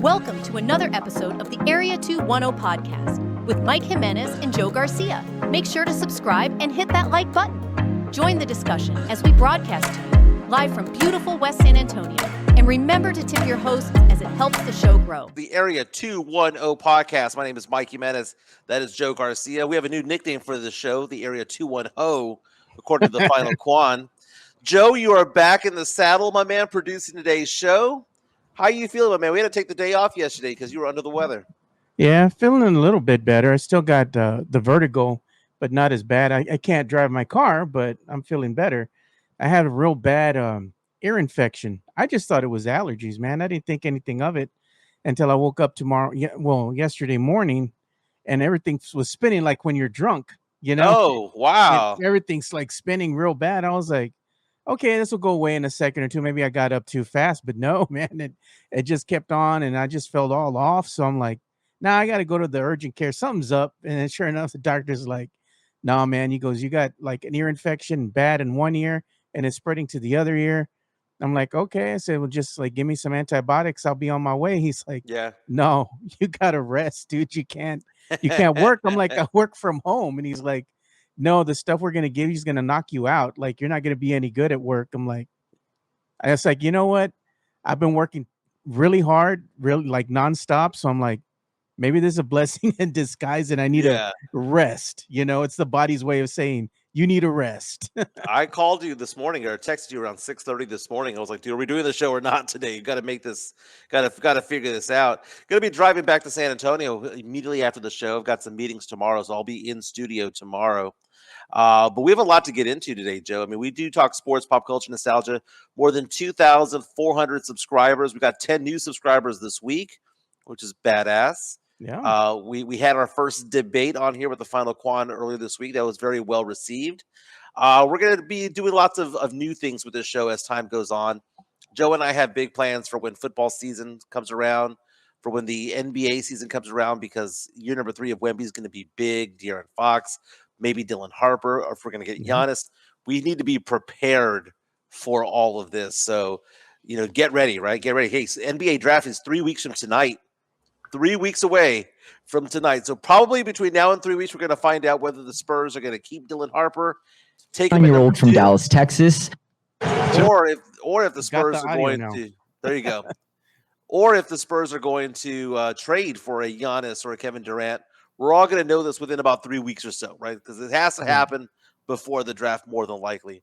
Welcome to another episode of the Area 210 podcast with Mike Jimenez and Joe Garcia. Make sure to subscribe and hit that like button. Join the discussion as we broadcast to you live from beautiful West San Antonio. And remember to tip your hosts as it helps the show grow. The Area 210 podcast. My name is Mike Jimenez. That is Joe Garcia. We have a new nickname for the show, the Area 210, according to the final Quan. Joe, you are back in the saddle, my man, producing today's show. How you feeling, my man? We had to take the day off yesterday because you were under the weather. Yeah, feeling a little bit better. I still got the vertigo, but not as bad. I can't drive my car, but I'm feeling better. I had a real bad ear infection. I just thought it was allergies, man. I didn't think anything of it until I woke up yesterday morning, and everything was spinning like when you're drunk, you know? Oh, wow. And everything's like spinning real bad. I was like, okay, this will go away in a second or two. Maybe I got up too fast, but no, man, it just kept on, and I just felt all off. So I'm like, nah, I got to go to the urgent care. Something's up. And then sure enough, the doctor's like, no, man, he goes, you got like an ear infection bad in one ear, and it's spreading to the other ear. I'm like, okay. I said, well, just like give me some antibiotics. I'll be on my way. He's like, yeah, no, you got to rest, dude. You can't work. I'm like, I work from home. And he's like, no, the stuff we're going to give you is going to knock you out. Like, you're not going to be any good at work. I'm like, I was like, you know what? I've been working really hard, really like nonstop. So I'm like, maybe there's a blessing in disguise and I need a rest. You know, it's the body's way of saying you need a rest. I called you this morning or texted you around 6:30 this morning. I was like, dude, are we doing the show or not today? You got to make this, got to figure this out. Going to be driving back to San Antonio immediately after the show. I've got some meetings tomorrow, so I'll be in studio tomorrow. But we have a lot to get into today, Joe. I mean, we do talk sports, pop culture, nostalgia. More than 2,400 subscribers. We got 10 new subscribers this week, which is badass. Yeah. We had our first debate on here with the final Quan earlier this week. That was very well received. We're going to be doing lots of new things with this show as time goes on. Joe and I have big plans for when football season comes around, for when the NBA season comes around, because year number 3 of Wemby is going to be big. De'Aaron Fox, maybe Dylan Harper, or if we're going to get Giannis, we need to be prepared for all of this. So, you know, get ready, right? Get ready. Hey, so NBA draft is 3 weeks from tonight. 3 weeks away from tonight. So probably between now and 3 weeks, we're going to find out whether the Spurs are going to keep Dylan Harper, take him 9-year-old from Dallas, Texas, or if the Spurs are going to, there you go. Or if the Spurs are going to trade for a Giannis or a Kevin Durant. We're all going to know this within about 3 weeks or so, right? Because it has to happen before the draft, more than likely.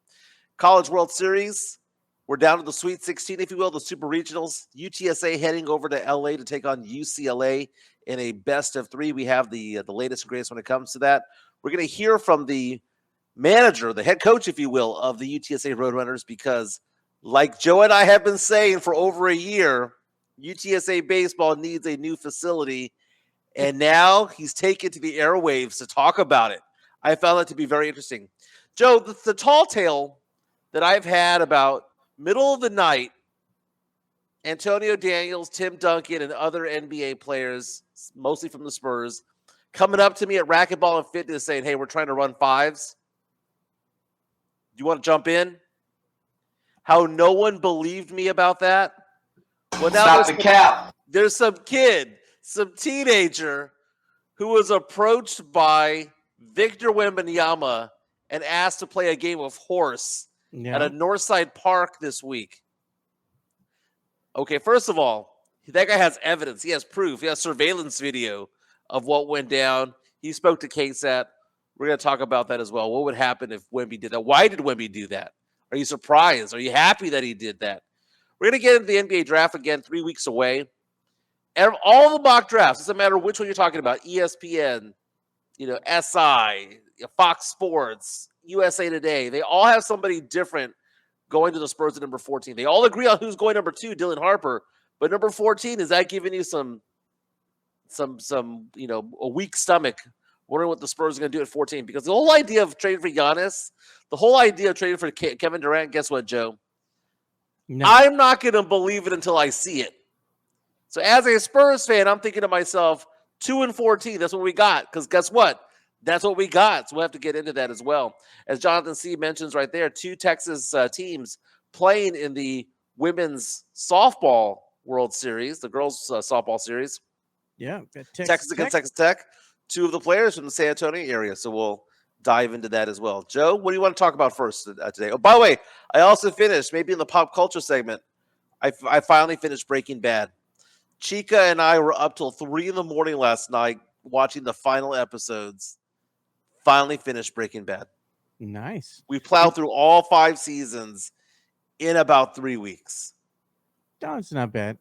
College World Series. We're down to the Sweet 16, if you will, the Super Regionals. UTSA heading over to LA to take on UCLA in a best of 3. We have the latest and greatest when it comes to that. We're going to hear from the manager, the head coach, if you will, of the UTSA Roadrunners, because like Joe and I have been saying for over a year, UTSA Baseball needs a new facility, and now he's taken to the airwaves to talk about it. I found that to be very interesting. Joe, the tall tale that I've had about middle of the night, Antonio Daniels, Tim Duncan, and other NBA players, mostly from the Spurs, coming up to me at Racquetball and Fitness saying, hey, we're trying to run 5s. Do you want to jump in? How no one believed me about that? Well, now there's some kid, some teenager who was approached by Victor Wembanyama and asked to play a game of horse at a Northside Park this week. Okay, first of all, that guy has evidence. He has proof. He has surveillance video of what went down. He spoke to KSAT. We're going to talk about that as well. What would happen if Wemby did that? Why did Wemby do that? Are you surprised? Are you happy that he did that? We're going to get into the NBA draft again 3 weeks away. All the mock drafts, doesn't matter which one you're talking about, ESPN, SI, Fox Sports, USA Today, they all have somebody different going to the Spurs at number 14. They all agree on who's going number 2, Dylan Harper, but number 14, is that giving you some a weak stomach, wondering what the Spurs are going to do at 14? Because the whole idea of trading for Giannis, the whole idea of trading for Kevin Durant, guess what, Joe? No. I'm not going to believe it until I see it. So as a Spurs fan, I'm thinking to myself, 2 and 14, that's what we got. Because guess what? That's what we got. So we'll have to get into that as well. As Jonathan C. mentions right there, 2 Texas teams playing in the women's softball World Series, the girls softball series. Yeah, Texas against Texas Tech. 2 of the players from the San Antonio area. So we'll dive into that as well. Joe, what do you want to talk about first today? Oh, by the way, I also finished, maybe in the pop culture segment, I finally finished Breaking Bad. Chica and I were up till 3 a.m. last night watching the final episodes. Finally finished Breaking Bad. Nice. We plowed through all 5 seasons in about 3 weeks. No, it's not bad.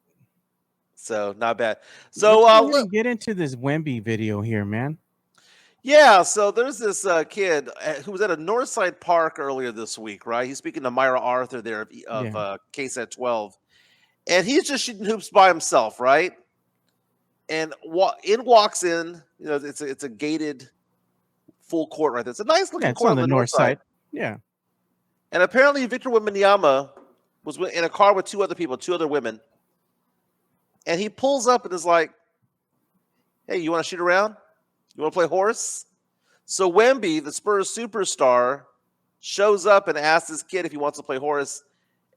So not bad. So let's get into this Wemby video here, man. Yeah, so there's this kid who was at a Northside Park earlier this week, right? He's speaking to Myra Arthur there of KSAT 12, and he's just shooting hoops by himself, right? And walks in, it's a gated full court right there. It's a nice looking court on the north side. Yeah. And apparently Victor Wembanyama was in a car with 2 other women. And he pulls up and is like, hey, you want to shoot around? You want to play horse? So Wemby, the Spurs superstar, shows up and asks this kid if he wants to play horse.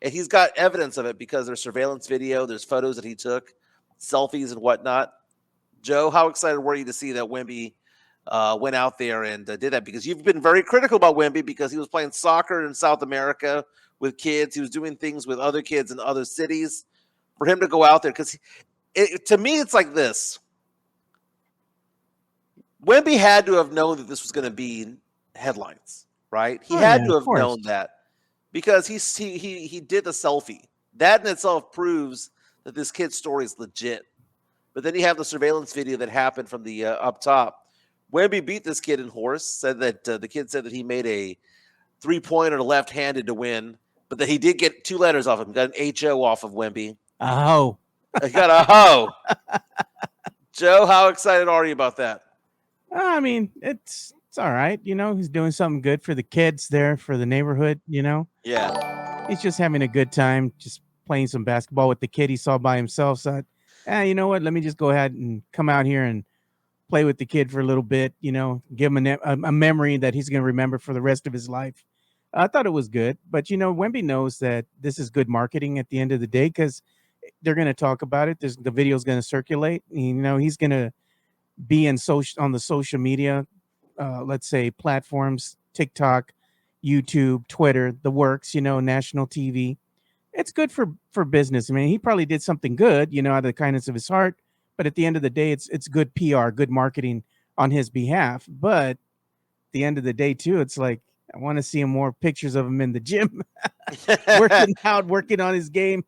And he's got evidence of it because there's surveillance video, there's photos that he took, selfies and whatnot. Joe, how excited were you to see that Wemby went out there and did that? Because you've been very critical about Wemby because he was playing soccer in South America with kids. He was doing things with other kids in other cities. For him to go out there, because to me, it's like this. Wemby had to have known that this was going to be headlines, right? He had to have known that because he did the selfie. That in itself proves that this kid's story is legit. But then you have the surveillance video that happened from the up top. Wemby beat this kid in horse, said that the kid said that he made a 3-pointer left-handed to win, but that he did get 2 letters off him, got an H-O off of Wemby. Oh. I got a hoe. Joe, how excited are you about that? I mean, it's all right. He's doing something good for the kids there, for the neighborhood, Yeah. He's just having a good time, just playing some basketball with the kid he saw by himself. So, you know what? Let me just go ahead and come out here and play with the kid for a little bit, give him a memory that he's going to remember for the rest of his life. I thought it was good. But, Wemby knows that this is good marketing at the end of the day because they're going to talk about it. The video is going to circulate. He's going to be on the social media, let's say platforms, TikTok, YouTube, Twitter, the works, national TV. It's good for business. I mean, he probably did something good, out of the kindness of his heart. But at the end of the day, it's good PR, good marketing on his behalf. But at the end of the day, too, it's like, I want to see more pictures of him in the gym, working out, working on his game.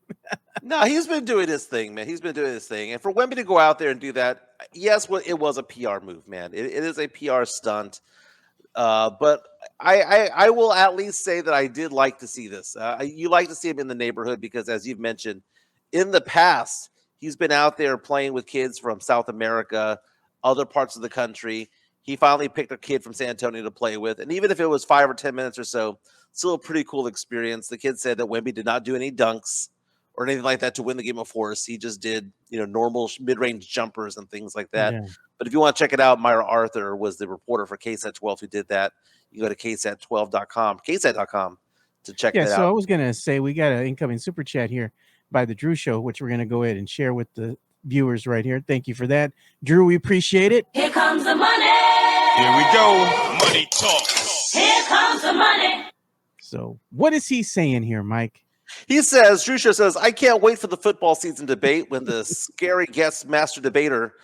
No, he's been doing his thing, man. He's been doing his thing. And for Wemby to go out there and do that, yes, it was a PR move, man. It is a PR stunt. But I will at least say that I did like to see this. You like to see him in the neighborhood because, as you've mentioned, in the past, he's been out there playing with kids from South America, other parts of the country. He finally picked a kid from San Antonio to play with. And even if it was 5 or 10 minutes or so, still a pretty cool experience. The kid said that Wemby did not do any dunks or anything like that to win the game of horse. He just did, normal mid-range jumpers and things like that. Yeah. But if you want to check it out, Myra Arthur was the reporter for KSAT 12 who did that. You go to ksat12.com, ksat.com to check that out. Yeah, so I was going to say we got an incoming super chat here by the Drew Show, which we're going to go ahead and share with the viewers right here. Thank you for that. Drew, we appreciate it. Here comes the money. Here we go. Money talk. Here comes the money. So what is he saying here, Mike? He says, Drew Show says, I can't wait for the football season debate when the scary guest master debater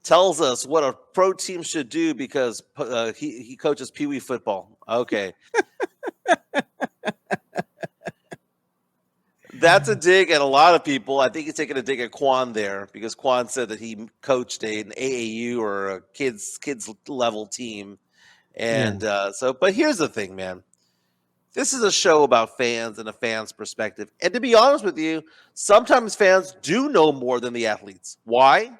tells us what a pro team should do because he coaches Pee Wee football. Okay. That's a dig at a lot of people. I think he's taking a dig at Quan there because Quan said that he coached an AAU or a kids level team. And but here's the thing, man. This is a show about fans and a fan's perspective. And to be honest with you, sometimes fans do know more than the athletes. Why?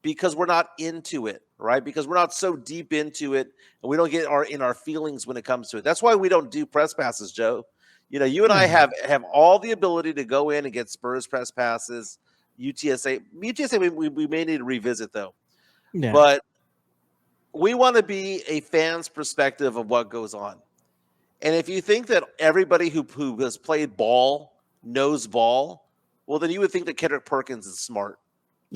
Because we're not into it, right? Because we're not so deep into it and we don't get in our feelings when it comes to it. That's why we don't do press passes, Joe. You and I have all the ability to go in and get Spurs press passes, UTSA. We may need to revisit, though. Yeah. But we want to be a fan's perspective of what goes on. And if you think that everybody who has played ball knows ball, Well, then you would think that Kendrick Perkins is smart.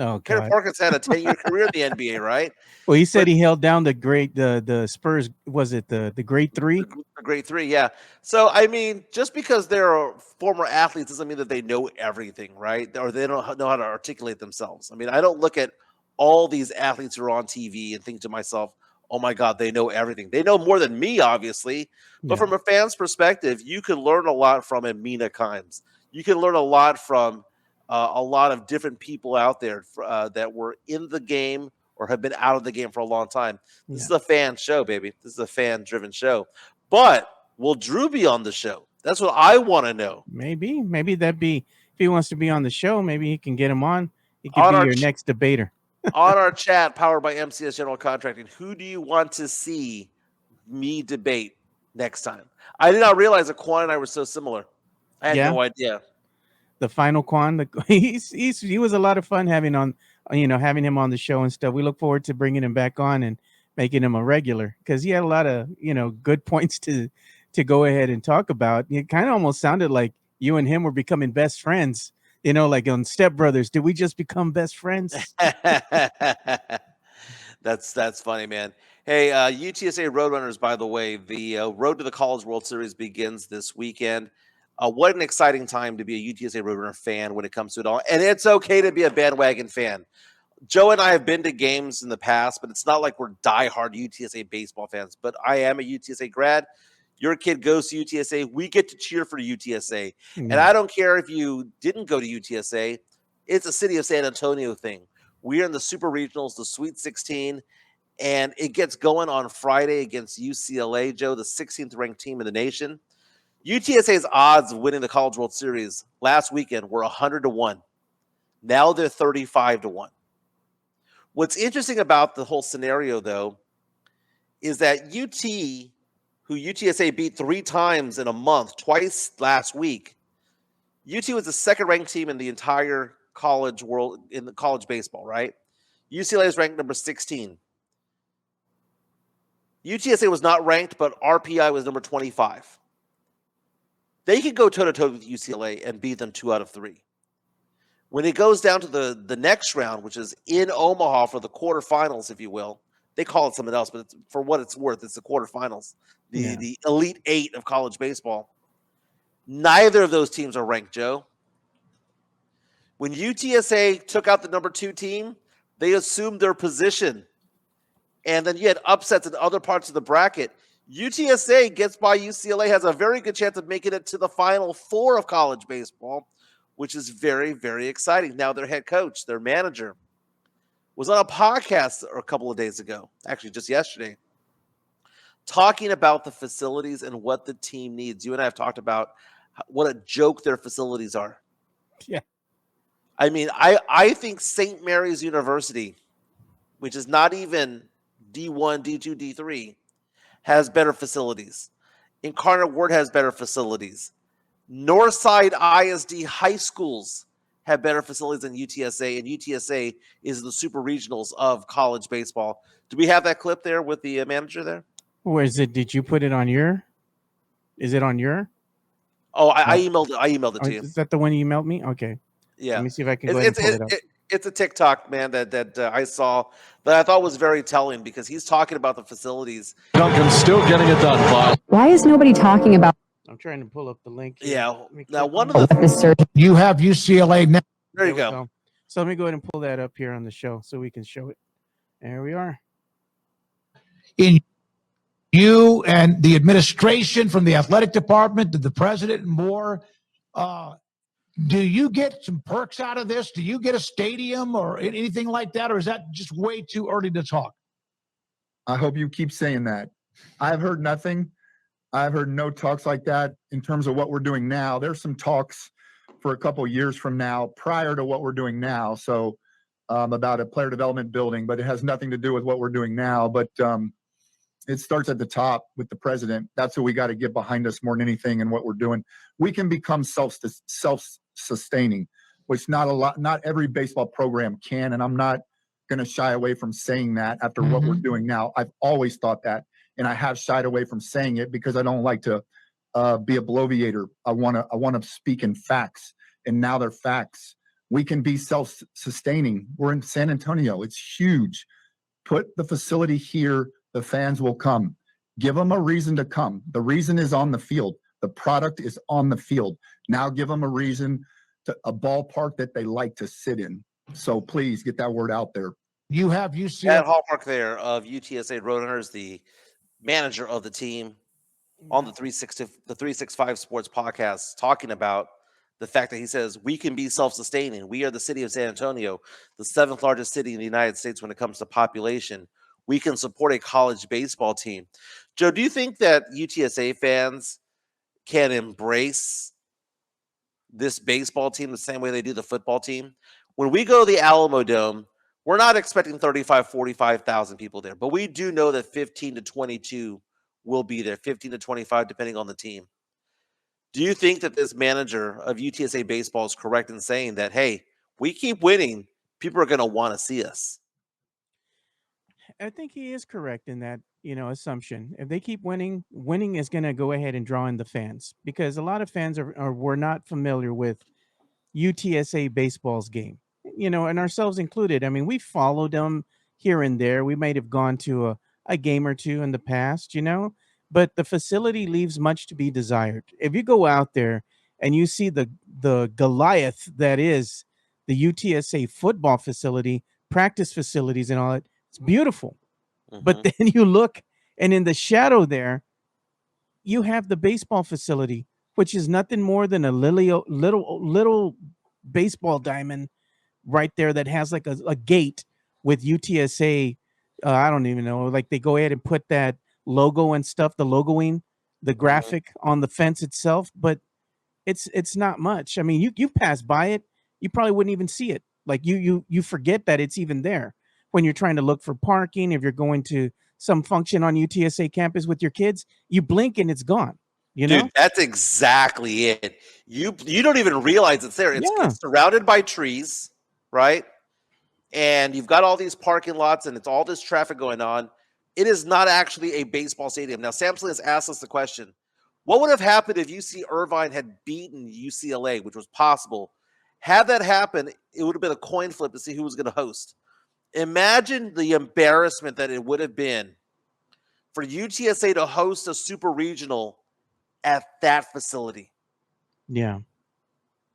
Oh, Kendrick God. Perkins had a 10-year career in the NBA, right? Well, he said he held down the Spurs. Was it the grade 3? The grade 3, yeah. So, I mean, just because they're former athletes doesn't mean that they know everything, right? Or they don't know how to articulate themselves. I mean, I don't look at all these athletes who are on TV and think to myself, oh my God, they know everything. They know more than me, obviously. But from a fan's perspective, you can learn a lot from Amina Kimes. You can learn a lot from a lot of different people out there that were in the game or have been out of the game for a long time. This is a fan show, baby. This is a fan-driven show. But will Drew be on the show? That's what I want to know. Maybe that'd be, if he wants to be on the show, maybe he can get him on. He could be your next debater. On our chat, powered by MCS General Contracting, who do you want to see me debate next time? I did not realize that Quan and I were so similar. I had no idea. The final Quan, he was a lot of fun having him on the show and stuff. We look forward to bringing him back on and making him a regular, because he had a lot of good points to go ahead and talk about. It kind of almost sounded like you and him were becoming best friends. Like on Step Brothers. Did we just become best friends? That's funny, man. Hey, UTSA Roadrunners, by the way, the Road to the College World Series begins this weekend. What an exciting time to be a UTSA Roadrunner fan when it comes to it all. And it's okay to be a bandwagon fan. Joe and I have been to games in the past, but it's not like we're diehard UTSA baseball fans. But I am a UTSA grad. Your kid goes to UTSA. We get to cheer for UTSA. And I don't care if you didn't go to UTSA. It's a city of San Antonio thing. We're in the Super Regionals, the Sweet 16, and it gets going on Friday against UCLA, Joe, the 16th ranked team in the nation. UTSA's odds of winning the College World Series last weekend were 100-1. Now they're 35-1. What's interesting about the whole scenario, though, is that UT, who UTSA beat 3 times in a month, twice last week, UT was the second-ranked team in the entire college world in the college baseball, right? UCLA is ranked number 16. UTSA was not ranked, but RPI was number 25. They could go toe-to-toe with UCLA and beat them 2 out of 3. When it goes down to the next round, which is in Omaha for the quarterfinals, if you will, they call it something else, but for what it's worth, it's the quarterfinals, the Elite 8 of college baseball. Neither of those teams are ranked, Joe. When UTSA took out the number 2 team, they assumed their position. And then you had upsets in other parts of the bracket. UTSA gets by UCLA, has a very good chance of making it to the Final Four of college baseball, which is very, very exciting. Now their head coach, their manager, was on a podcast a couple of days ago, actually just yesterday, talking about the facilities and what the team needs. You and I have talked about what a joke their facilities are. Yeah. I mean, I think St. Mary's University, which is not even D1, D2, D3, has better facilities. Incarnate Word has better facilities. Northside ISD high schools have better facilities than UTSA, and UTSA is the super regionals of college baseball. Do we have that clip there with the manager there? Where is it? Did you put it on your? Is it on your? Oh, I emailed it. I emailed it to you. Is that the one you emailed me? Okay. Yeah. Let me see if I can go ahead and pull it up. It's a TikTok, man, that I saw that I thought was very telling, because he's talking about the facilities. Duncan's still getting it done, Bob. Why is nobody talking about? I'm trying to pull up the link here. Yeah. Now, one of the this you have UCLA now. there you go. So let me go ahead and pull that up here on the show so we can show it. There we are. In you and the administration, from the athletic department to the president and more, do you get some perks out of this? Do you get a stadium or anything like that? Or is that just way too early to talk? I hope you keep saying that. I've heard nothing. I've heard no talks like that in terms of what we're doing now. There's some talks for a couple of years from now prior to what we're doing now. So about a player development building, but it has nothing to do with what we're doing now. But it starts at the top with the president. That's what we got to get behind us more than anything in what we're doing. We can become self-sustaining, which not every baseball program can. And I'm not going to shy away from saying that after what we're doing now. I've always thought that, and I have shied away from saying it because I don't like to be a bloviator. I want to speak in facts and now they're facts. We can be self-sustaining. We're in San Antonio. It's huge. Put the facility here. The fans will come. Give them a reason to come. The reason is on the field. The product is on the field. Now give them a reason, a ballpark that they like to sit in. So please get that word out there. You have UCF. Pat Hallmark there of UTSA Roadrunners, the manager of the team, on the 365 Sports Podcast, talking about the fact that he says we can be self-sustaining. We are the city of San Antonio, the 7th largest city in the United States when it comes to population. We can support a college baseball team. Joe, do you think that UTSA fans can embrace this baseball team the same way they do the football team? When we go to the Alamo Dome, we're not expecting 35, 45,000 people there, but we do know that 15 to 22 will be there, 15 to 25, depending on the team. Do you think that this manager of UTSA Baseball is correct in saying that, hey, we keep winning, people are going to want to see us? I think he is correct in that, assumption. If they keep winning, winning is going to go ahead and draw in the fans, because a lot of fans were not familiar with UTSA baseball's game, and ourselves included. I mean, we followed them here and there. We might have gone to a game or two in the past, but the facility leaves much to be desired. If you go out there and you see the Goliath that is the UTSA football facility, practice facilities and all that, it's beautiful. Mm-hmm. But then you look, and in the shadow there, you have the baseball facility, which is nothing more than a little baseball diamond right there that has like a gate with UTSA. I don't even know. Like they go ahead and put that logo and stuff, the logoing, the graphic on the fence itself, but it's not much. I mean, you pass by it, you probably wouldn't even see it. Like you forget that it's even there when you're trying to look for parking. If you're going to some function on UTSA campus with your kids, you blink and it's gone. Dude, that's exactly it. You don't even realize it's there. It's surrounded by trees, right? And you've got all these parking lots and it's all this traffic going on. It is not actually a baseball stadium. Now, Samson has asked us the question, what would have happened if UC Irvine had beaten UCLA, which was possible? Had that happened, it would have been a coin flip to see who was going to host. Imagine the embarrassment that it would have been for UTSA to host a super regional at that facility. Yeah.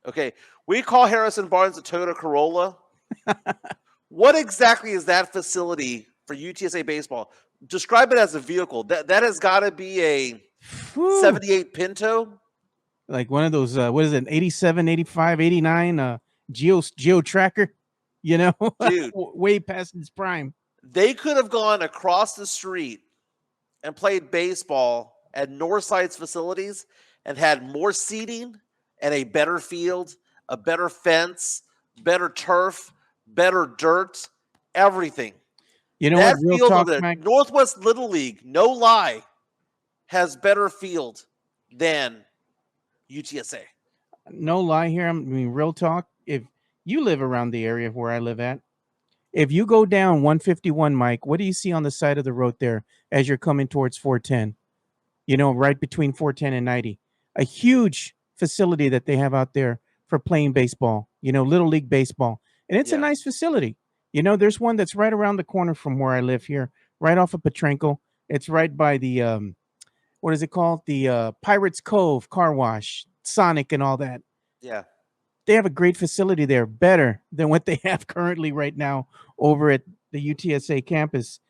Okay. We call Harrison Barnes a Toyota Corolla. What exactly is that facility for UTSA baseball? Describe it as a vehicle. That has got to be a 78 Pinto. Like one of those, what is it, 87, 85, 89 Geo Tracker, Dude, way past its prime. They could have gone across the street and played baseball at Northside's facilities and had more seating and a better field, a better fence, better turf, better dirt, everything. You know what? Real talk, Mike? Northwest Little League, no lie, has better field than UTSA. No lie here. I mean, real talk. If you live around the area where I live at, if you go down 151, Mike, what do you see on the side of the road there as you're coming towards 410? Right between 410 and 90. A huge facility that they have out there for playing baseball, Little League baseball. And it's a nice facility. There's one that's right around the corner from where I live here, right off of Petrenko. It's right by the, what is it called? The Pirates Cove car wash, Sonic and all that. Yeah. They have a great facility there, better than what they have currently right now over at the UTSA campus.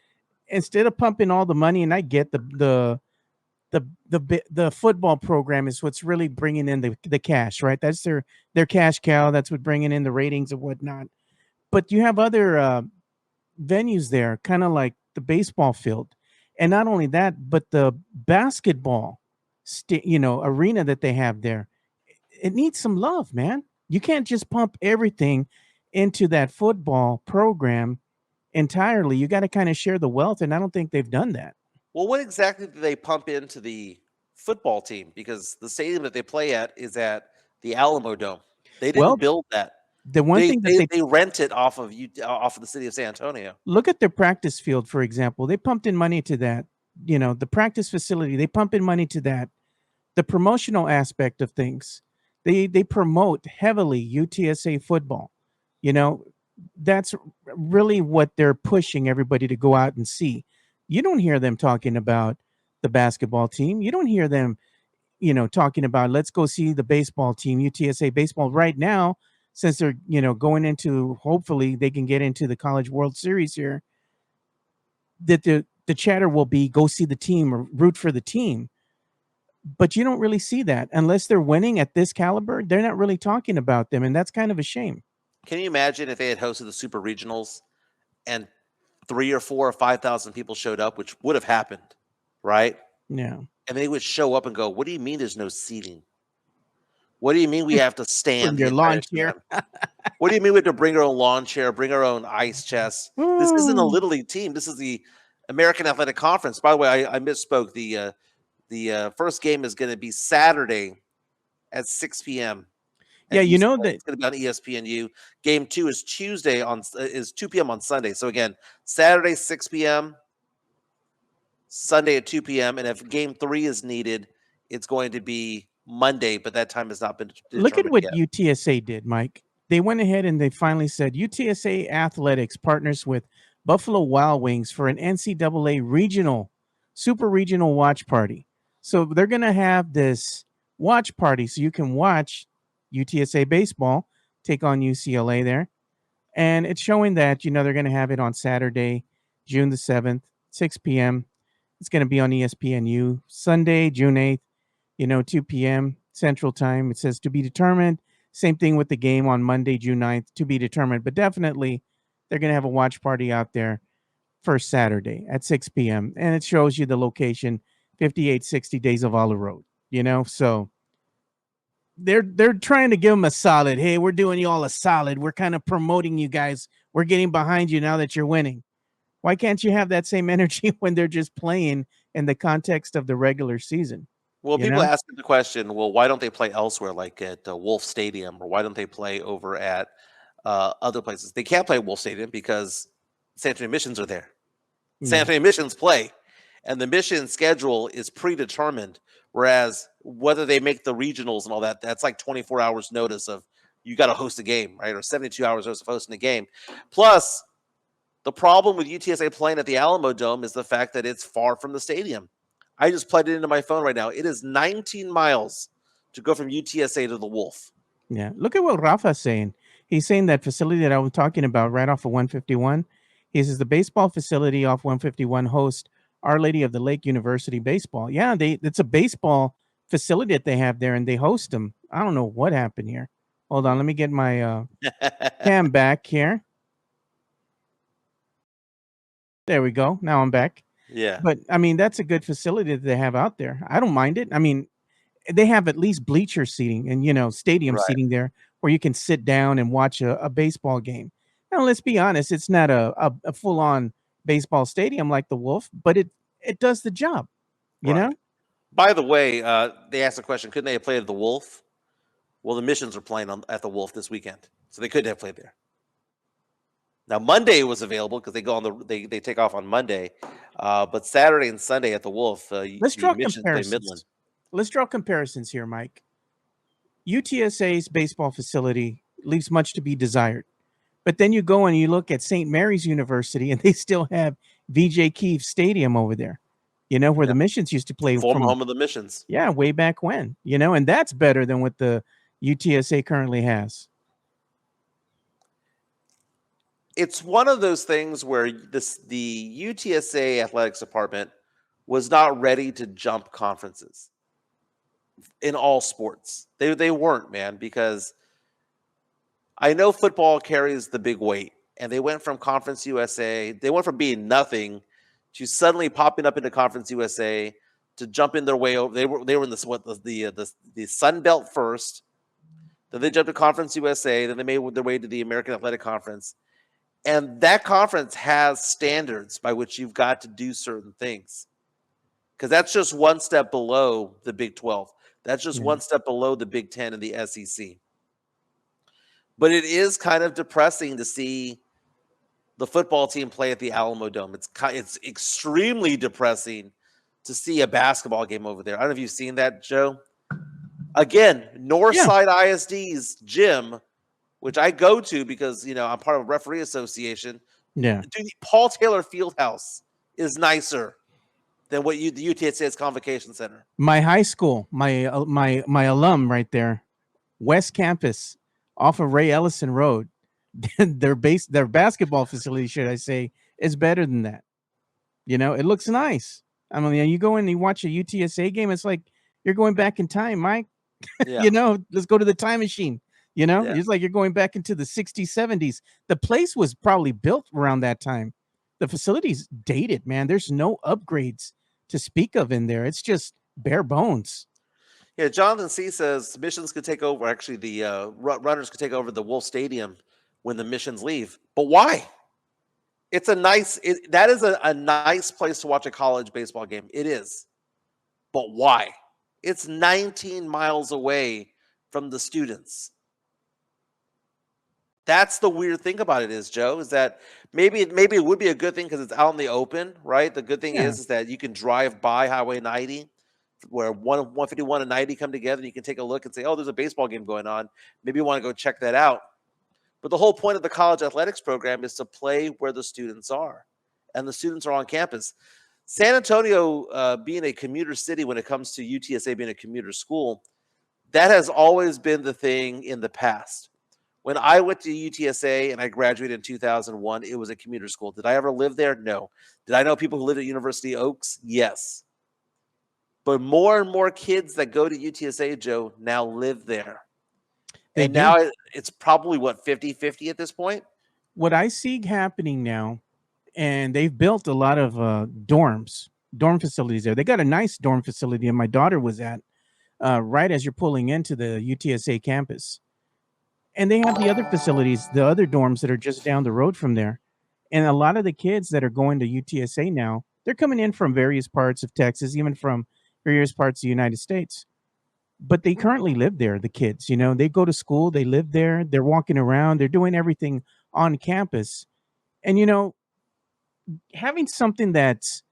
Instead of pumping all the money, and I get the football program is what's really bringing in the cash, right? That's their cash cow. That's what bringing in the ratings and whatnot. But you have other venues there, kind of like the baseball field. And not only that, but the basketball, arena that they have there, it needs some love, man. You can't just pump everything into that football program entirely. You got to kind of share the wealth, and I don't think they've done that. Well, what exactly do they pump into the football team? Because the stadium that they play at is at the Alamo Dome. They didn't build that. The one thing that they rent it off of the city of San Antonio. Look at their practice field, for example. They pumped in money to that. The practice facility, they pump in money to that. The promotional aspect of things, They promote heavily UTSA football. You know, that's really what they're pushing everybody to go out and see. You don't hear them talking about the basketball team. You don't hear them, talking about let's go see the baseball team, UTSA baseball right now, since they're, going into, hopefully they can get into the College World Series here, that the chatter will be go see the team or root for the team. But you don't really see that unless they're winning at this caliber. They're not really talking about them, and that's kind of a shame. Can you imagine if they had hosted the Super Regionals and 3 or 4 or 5,000 people showed up, which would have happened, right? Yeah. And they would show up and go, "What do you mean there's no seating? What do you mean we have to stand Bring your lawn chair. What do you mean we have to bring our own lawn chair, bring our own ice chest? This isn't a Little League team. This is the American Athletic Conference." By the way, I misspoke. The first game is going to be Saturday at 6 p.m. Yeah, that it's going to be on ESPNU. Game 2 is 2 p.m. on Sunday. So again, Saturday 6 p.m., Sunday at 2 p.m. And if game 3 is needed, it's going to be Monday, but that time has not been determined. Look at what yet. UTSA did, Mike. They went ahead and they finally said UTSA Athletics partners with Buffalo Wild Wings for an NCAA super regional watch party. So they're going to have this watch party so you can watch UTSA baseball take on UCLA there. And it's showing that, they're going to have it on Saturday, June the 7th, 6 p.m. It's going to be on ESPNU. Sunday, June 8th, 2 p.m. Central Time. It says to be determined. Same thing with the game on Monday, June 9th, to be determined. But definitely they're going to have a watch party out there for Saturday at 6 p.m. And it shows you the location, 5860 Days of Olive Road, So they're trying to give them a solid. Hey, we're doing you all a solid. We're kind of promoting you guys. We're getting behind you now that you're winning. Why can't you have that same energy when they're just playing in the context of the regular season? Well, people ask the question, well, why don't they play elsewhere, like at Wolf Stadium, or why don't they play over at other places? They can't play Wolf Stadium because San Antonio Missions are there. San Antonio Missions play, and the mission schedule is predetermined, whereas whether they make the regionals and all that, that's like 24 hours notice of you got to host a game, right? Or 72 hours notice of hosting a game. Plus, the problem with UTSA playing at the Alamo Dome is the fact that it's far from the stadium. I just plugged it into my phone right now. It is 19 miles to go from UTSA to the Wolf. Yeah. Look at what Rafa's saying. He's saying that facility that I was talking about right off of 151. He says the baseball facility off 151 hosts Our Lady of the Lake University baseball. Yeah, it's a baseball facility that they have there, and they host them. I don't know what happened here. Hold on. Let me get my cam back here. There we go. Now I'm back. Yeah. But, I mean, that's a good facility that they have out there. I don't mind it. I mean, they have at least bleacher seating and, stadium seating there where you can sit down and watch a baseball game. Now, let's be honest. It's not a full-on baseball stadium like the Wolf, but it does the job, you know? By the way, they asked a question, couldn't they have played at the Wolf? Well, the Missions are playing at the Wolf this weekend, so they could have played there. Now Monday was available because they go on they take off on Monday, but Saturday and Sunday at the Wolf. Let's draw comparisons. Let's draw comparisons here, Mike. UTSA's baseball facility leaves much to be desired, but then you go and you look at St. Mary's University, and they still have VJ Keefe Stadium over there. Where the Missions used to play. Former home of the Missions. Yeah, way back when. And that's better than what the UTSA currently has. It's one of those things where the UTSA athletics department was not ready to jump conferences in all sports. They weren't, man, because I know football carries the big weight, and they went from Conference USA. They went from being nothing to suddenly popping up into Conference USA to jumping their way over. They were in the Sun Belt first. Then they jumped to Conference USA. Then they made their way to the American Athletic Conference. And that conference has standards by which you've got to do certain things. Because that's just one step below the Big 12. That's just one step below the Big 10 and the SEC. But it is kind of depressing to see the football team play at the Alamo Dome. It's extremely depressing to see a basketball game over there. I don't know if you've seen that, Joe. Again, Northside ISD's gym, which I go to because, I'm part of a referee association. Yeah. Dude, Paul Taylor Fieldhouse is nicer than what the UTSA's Convocation Center. My high school, my alum right there, West Campus, off of Ray Ellison Road. their basketball facility, should I say, is better than that. It looks nice. I mean, you go in and you watch a UTSA game, it's like you're going back in time, Mike. Yeah. Let's go to the time machine. Yeah. It's like you're going back into the 60s, 70s. The place was probably built around that time. The facility's dated, man. There's no upgrades to speak of in there. It's just bare bones. Yeah, Jonathan C. says Missions could take over. Actually, the runners could take over the Wolf Stadium when the Missions leave. But why? It's a nice. That is a nice place to watch a college baseball game. It is. But why? It's 19 miles away from the students. That's the weird thing about it is, Joe, is that maybe it would be a good thing because it's out in the open, right? The good thing is that you can drive by Highway 90 where 151 and 90 come together and you can take a look and say, oh, there's a baseball game going on. Maybe you want to go check that out. But the whole point of the college athletics program is to play where the students are, and the students are on campus. San Antonio being a commuter city when it comes to UTSA being a commuter school, that has always been the thing in the past. When I went to UTSA and I graduated in 2001, it was a commuter school. Did I ever live there? No. Did I know people who lived at University Oaks? Yes. But more and more kids that go to UTSA, Joe, now live there. And now it's probably, 50-50 at this point? What I see happening now, and they've built a lot of dorm facilities there. They got a nice dorm facility, and my daughter was at right as you're pulling into the UTSA campus. And they have the other facilities, the other dorms that are just down the road from there. And a lot of the kids that are going to UTSA now, they're coming in from various parts of Texas, even from various parts of the United States. But they currently live there, the kids. They go to school, they live there, they're walking around, they're doing everything on campus. And, having something that's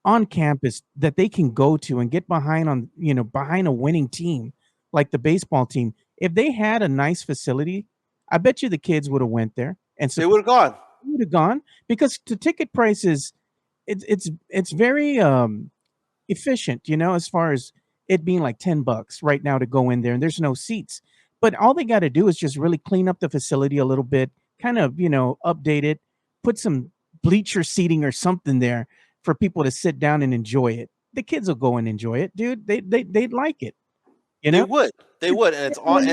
on campus that they can go to and get behind a winning team, like the baseball team, if they had a nice facility, I bet you the kids would have went there. And so they would have gone. Would have gone because the ticket prices, it's very efficient, as far as it being like $10 right now to go in there, and there's no seats. But all they got to do is just really clean up the facility a little bit, kind of, update it, put some bleacher seating or something there for people to sit down and enjoy it. The kids will go and enjoy it, dude. They'd like it. They would, and it's on.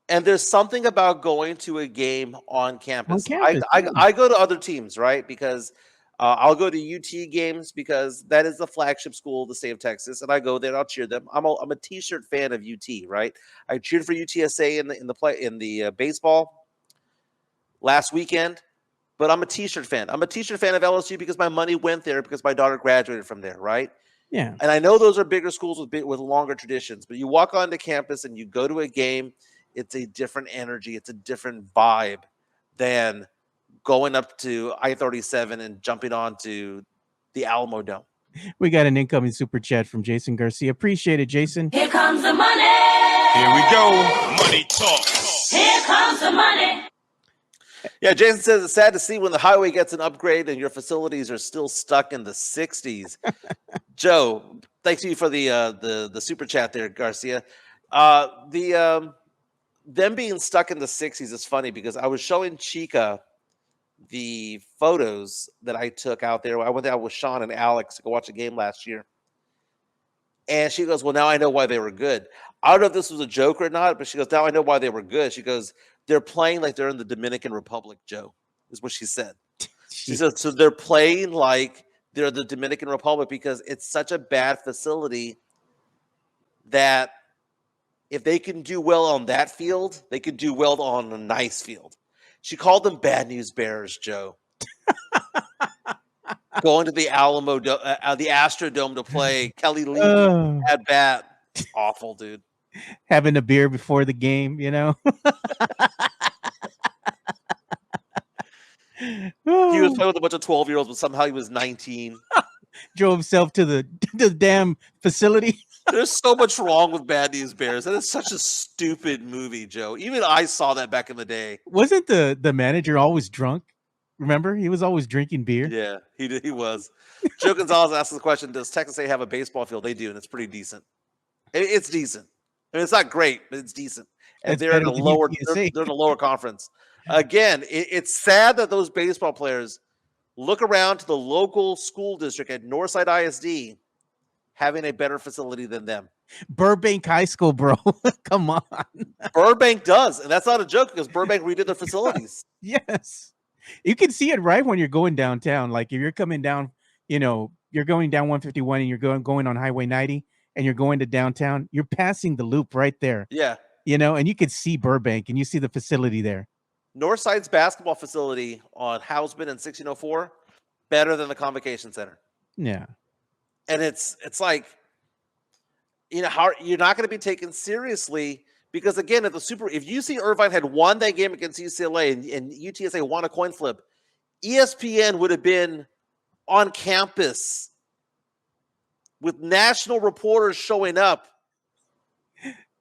And there's something about going to a game on campus. I go to other teams, right? Because I'll go to UT games because that is the flagship school of the state of Texas, and I go there and I'll cheer them. I'm a T-shirt fan of UT, right? I cheered for UTSA in the baseball last weekend, but I'm a T-shirt fan. I'm a T-shirt fan of LSU because my money went there because my daughter graduated from there, right? Yeah. And I know those are bigger schools with longer traditions, but you walk onto campus and you go to a game, it's a different energy, it's a different vibe than going up to I-37 and jumping onto the Alamo Dome. We got an incoming super chat from Jason Garcia. Appreciate it, Jason. Here comes the money. Here we go. Money talk. Here comes the money. Yeah, Jason says it's sad to see when the highway gets an upgrade and your facilities are still stuck in the 60s. Joe, thanks to you for the super chat there, Garcia. Them being stuck in the 60s is funny because I was showing Chica the photos that I took out there. I went out with Sean and Alex to go watch a game last year. And she goes, well, now I know why they were good. I don't know if this was a joke or not, but she goes, now I know why they were good. She goes, they're playing like they're in the Dominican Republic, Joe, is what she said. She said, so they're playing like they're the Dominican Republic because it's such a bad facility that if they can do well on that field, they could do well on a nice field. She called them bad news bears, Joe. Going to the Alamo, the Astrodome to play Kelly Lee at bat. Awful, dude. Having a beer before the game, He was playing with a bunch of 12-year-olds, but somehow he was 19. drove himself to the damn facility. There's so much wrong with Bad News Bears. That is such a stupid movie, Joe. Even I saw that back in the day. Wasn't the manager always drunk? Remember, he was always drinking beer. Yeah, he was. Joe Gonzalez asked the question: does Texas A have a baseball field? They do, and it's pretty decent. It's decent. I mean, it's not great, but it's decent. And they're in a lower they're in a lower conference. Again, it's sad that those baseball players look around to the local school district at Northside ISD having a better facility than them. Burbank High School, bro. Come on. Burbank does, and that's not a joke because Burbank redid their facilities. Yes. You can see it right when you're going downtown. Like if you're coming down, you're going down 151 and you're going on Highway 90 and you're going to downtown, you're passing the loop right there. Yeah. And you can see Burbank and you see the facility there. Northside's basketball facility on Hausman and 1604, better than the Convocation Center. Yeah. And it's like, how you're not going to be taken seriously because again, if UC Irvine had won that game against UCLA and UTSA won a coin flip, ESPN would have been on campus with national reporters showing up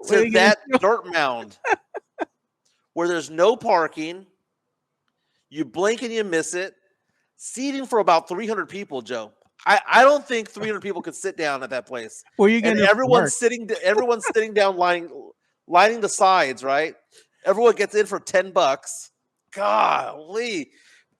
to that dirt mound where there's no parking. You blink and you miss it. Seating for about 300 people, Joe. I don't think 300 people could sit down at that place. Where you getting? Everyone's sitting down, lining the sides, right? Everyone gets in for $10. Golly,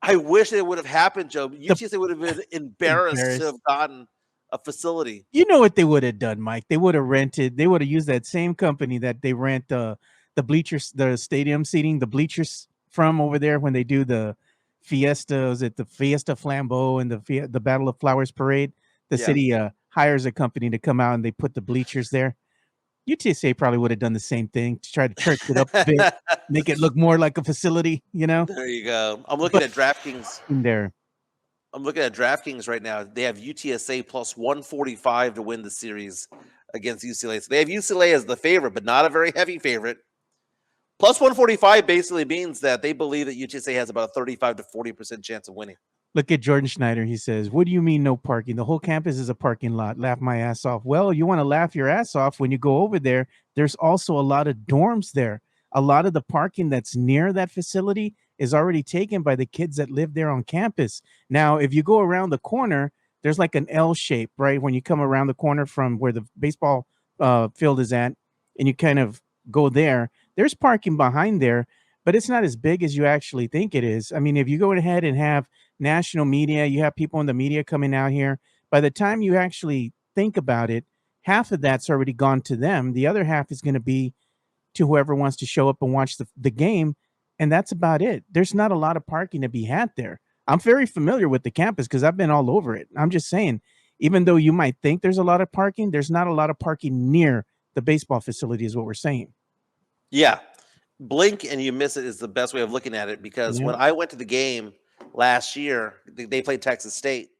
I wish it would have happened, Joe. UTSA would have been embarrassed to have gotten a facility. You know what they would have done, Mike? They would have used that same company that they rent the bleachers, the stadium seating, the bleachers from over there when they do the Fiesta, is it the Fiesta Flambeau and the Battle of Flowers parade? The city hires a company to come out and they put the bleachers there. UTSA probably would have done the same thing to try to church it up a bit, make it look more like a facility, There you go. I'm looking at DraftKings. There. I'm looking at DraftKings right now. They have UTSA plus 145 to win the series against UCLA. So they have UCLA as the favorite, but not a very heavy favorite. Plus 145 basically means that they believe that UTSA has about a 35 to 40% chance of winning. Look at Jordan Schneider. He says, what do you mean no parking? The whole campus is a parking lot. Laugh my ass off. Well, you want to laugh your ass off when you go over there. There's also a lot of dorms there. A lot of the parking that's near that facility is already taken by the kids that live there on campus. Now, if you go around the corner, there's like an L shape, right? When you come around the corner from where the baseball field is at, and you kind of go there, there's parking behind there, but it's not as big as you actually think it is. I mean, if you go ahead and have national media, you have people in the media coming out here, by the time you actually think about it, half of that's already gone to them. The other half is going to be to whoever wants to show up and watch the game. And that's about it. There's not a lot of parking to be had there. I'm very familiar with the campus because I've been all over it. I'm just saying, even though you might think there's a lot of parking, there's not a lot of parking near the baseball facility is what we're saying. Yeah. Blink and you miss it is the best way of looking at it because when I went to the game last year, they played Texas State.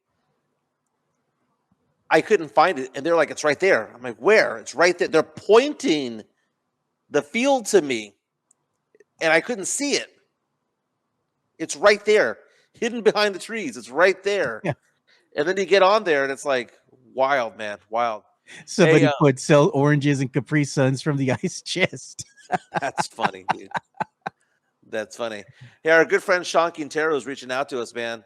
I couldn't find it. And they're like, it's right there. I'm like, where? It's right there. They're pointing the field to me. And I couldn't see it. It's right there, hidden behind the trees. It's right there. Yeah. And then you get on there, and it's like wild, man, wild. Somebody could sell oranges and Capri Suns from the ice chest. That's funny, dude. That's funny. Hey, our good friend Sean Quintero is reaching out to us, man.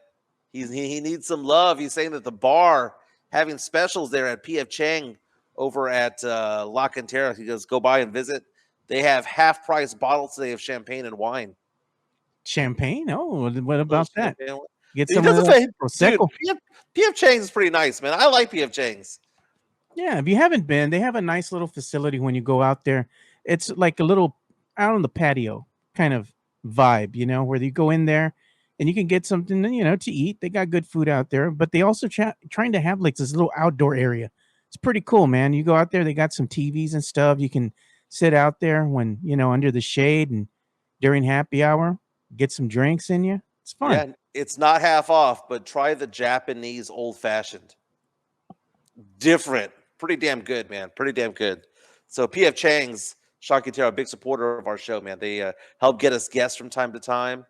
He needs some love. He's saying that the bar having specials there at P.F. Chang over at La Cantera. He goes, go by and visit. They have half-price bottles today of champagne and wine. Champagne? Oh, what about that? Get some Prosecco. P.F. Chang's is pretty nice, man. I like P.F. Chang's. Yeah, if you haven't been, they have a nice little facility when you go out there. It's like a little out on the patio kind of vibe, where you go in there and you can get something, to eat. They got good food out there, but they also trying to have like this little outdoor area. It's pretty cool, man. You go out there, they got some TVs and stuff. You can sit out there when, under the shade and during happy hour, get some drinks in you. It's fun. Yeah, it's not half off, but try the Japanese old fashioned. Different. Pretty damn good, man. Pretty damn good. So P.F. Chang's, Sean Quintero, a big supporter of our show, man. They help get us guests from time to time.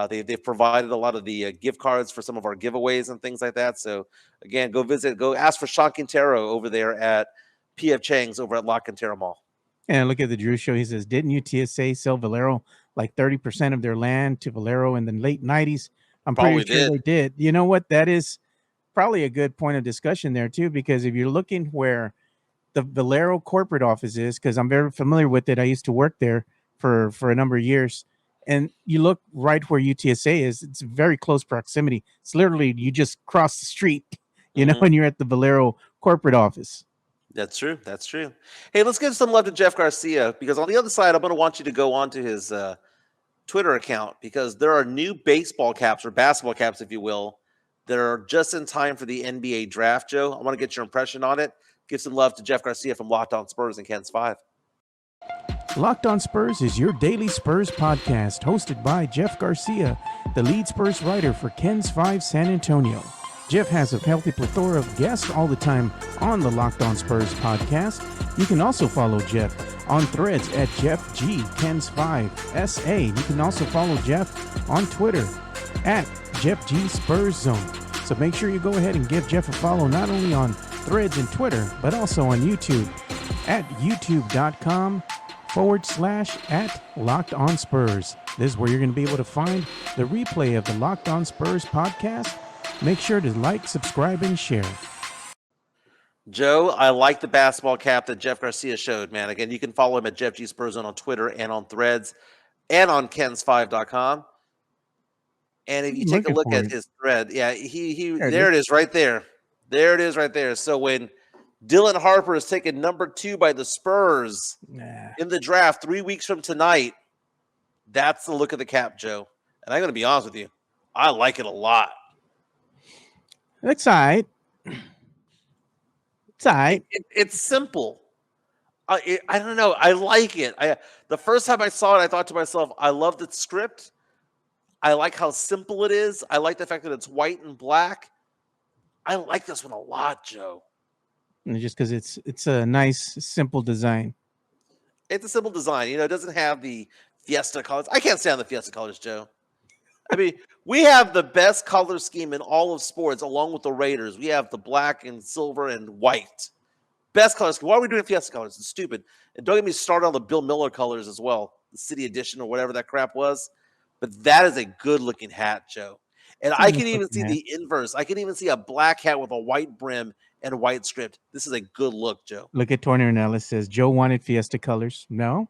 They've provided a lot of the gift cards for some of our giveaways and things like that. So again, go ask for Sean Quintero over there at PF Chang's over at La Cantera Mall. And look at the Drew show. He says, didn't UTSA sell Valero like 30% of their land to Valero in the late 90s? I'm pretty sure they did. You know what? That is probably a good point of discussion there too, because if you're looking where the Valero corporate office is, because I'm very familiar with it. I used to work there for a number of years. And you look right where UTSA is, it's very close proximity. It's literally, you just cross the street, you know, and you're at the Valero corporate office. That's true. That's true. Hey, let's give some love to Jeff Garcia, because on the other side, I'm going to want you to go on to his Twitter account, because there are new baseball caps, or basketball caps, if you will, that are just in time for the NBA draft, Joe. I want to get your impression on it. Give some love to Jeff Garcia from Locked On Spurs and Ken's 5. Locked On Spurs is your daily Spurs podcast, hosted by Jeff Garcia, the lead Spurs writer for Ken's 5 San Antonio. Jeff has a healthy plethora of guests all the time on the Locked On Spurs podcast. You can also follow Jeff on Threads at Jeff G Ken's 5 SA. You can also follow Jeff on Twitter at Jeff G Spurs Zone. So make sure you go ahead and give Jeff a follow, not only on Threads and Twitter, but also on YouTube at youtube.com/@LockedOnSpurs. This is where you're going to be able to find the replay of the Locked On Spurs podcast. Make sure to like, subscribe, and share. Joe, I like the basketball cap that Jeff Garcia showed, man. Again, you can follow him at Jeff G Spurs on Twitter and on Threads and on Kens5.com. And if you take a look at his thread, yeah, there it is right there. There it is right there. So when Dylan Harper is taken number 2 by the Spurs in the draft 3 weeks from tonight, that's the look of the cap, Joe. And I'm going to be honest with you, I like it a lot. It's all right. It's all right. It's simple. I don't know. I like it. The first time I saw it, I thought to myself, I love the script. I like how simple it is. I like the fact that it's white and black. I like this one a lot, Joe. And just because it's a nice, simple design. It's a simple design. You know, it doesn't have the Fiesta colors. I can't stand the Fiesta colors, Joe. I mean, we have the best color scheme in all of sports, along with the Raiders. We have the black and silver and white. Best color scheme. Why are we doing Fiesta colors? It's stupid. And don't get me started on the Bill Miller colors as well, the City Edition or whatever that crap was. But that is a good-looking hat, Joe. And I can even see the inverse. I can even see a black hat with a white brim and a white script. This is a good look, Joe. Look at Tornarella says, Joe wanted Fiesta colors. No,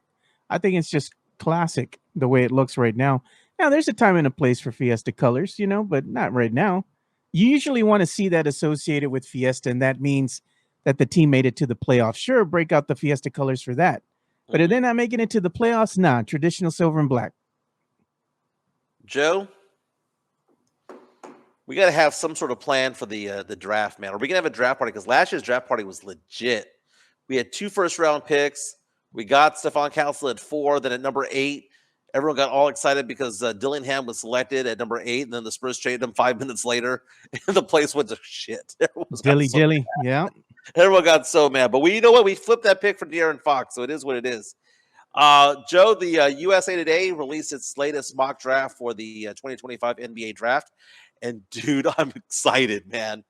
I think it's just classic the way it looks right now. Now, there's a time and a place for Fiesta colors, you know, but not right now. You usually want to see that associated with Fiesta, and that means that the team made it to the playoffs. Sure, break out the Fiesta colors for that. But if they're not making it to the playoffs, nah, traditional silver and black. Joe, we got to have some sort of plan for the draft, man. Are we going to have a draft party? Because last year's draft party was legit. We had 2 first-round picks. We got Stephon Castle at 4. Then at number 8, everyone got all excited because Dillingham was selected at number 8. And then the Spurs traded him 5 minutes later. And the place went to shit. Dilly. Yeah. Everyone got so mad. But you know what? We flipped that pick for De'Aaron Fox. So it is what it is. Joe, the USA Today released its latest mock draft for the 2025 NBA draft. And, dude, I'm excited, man.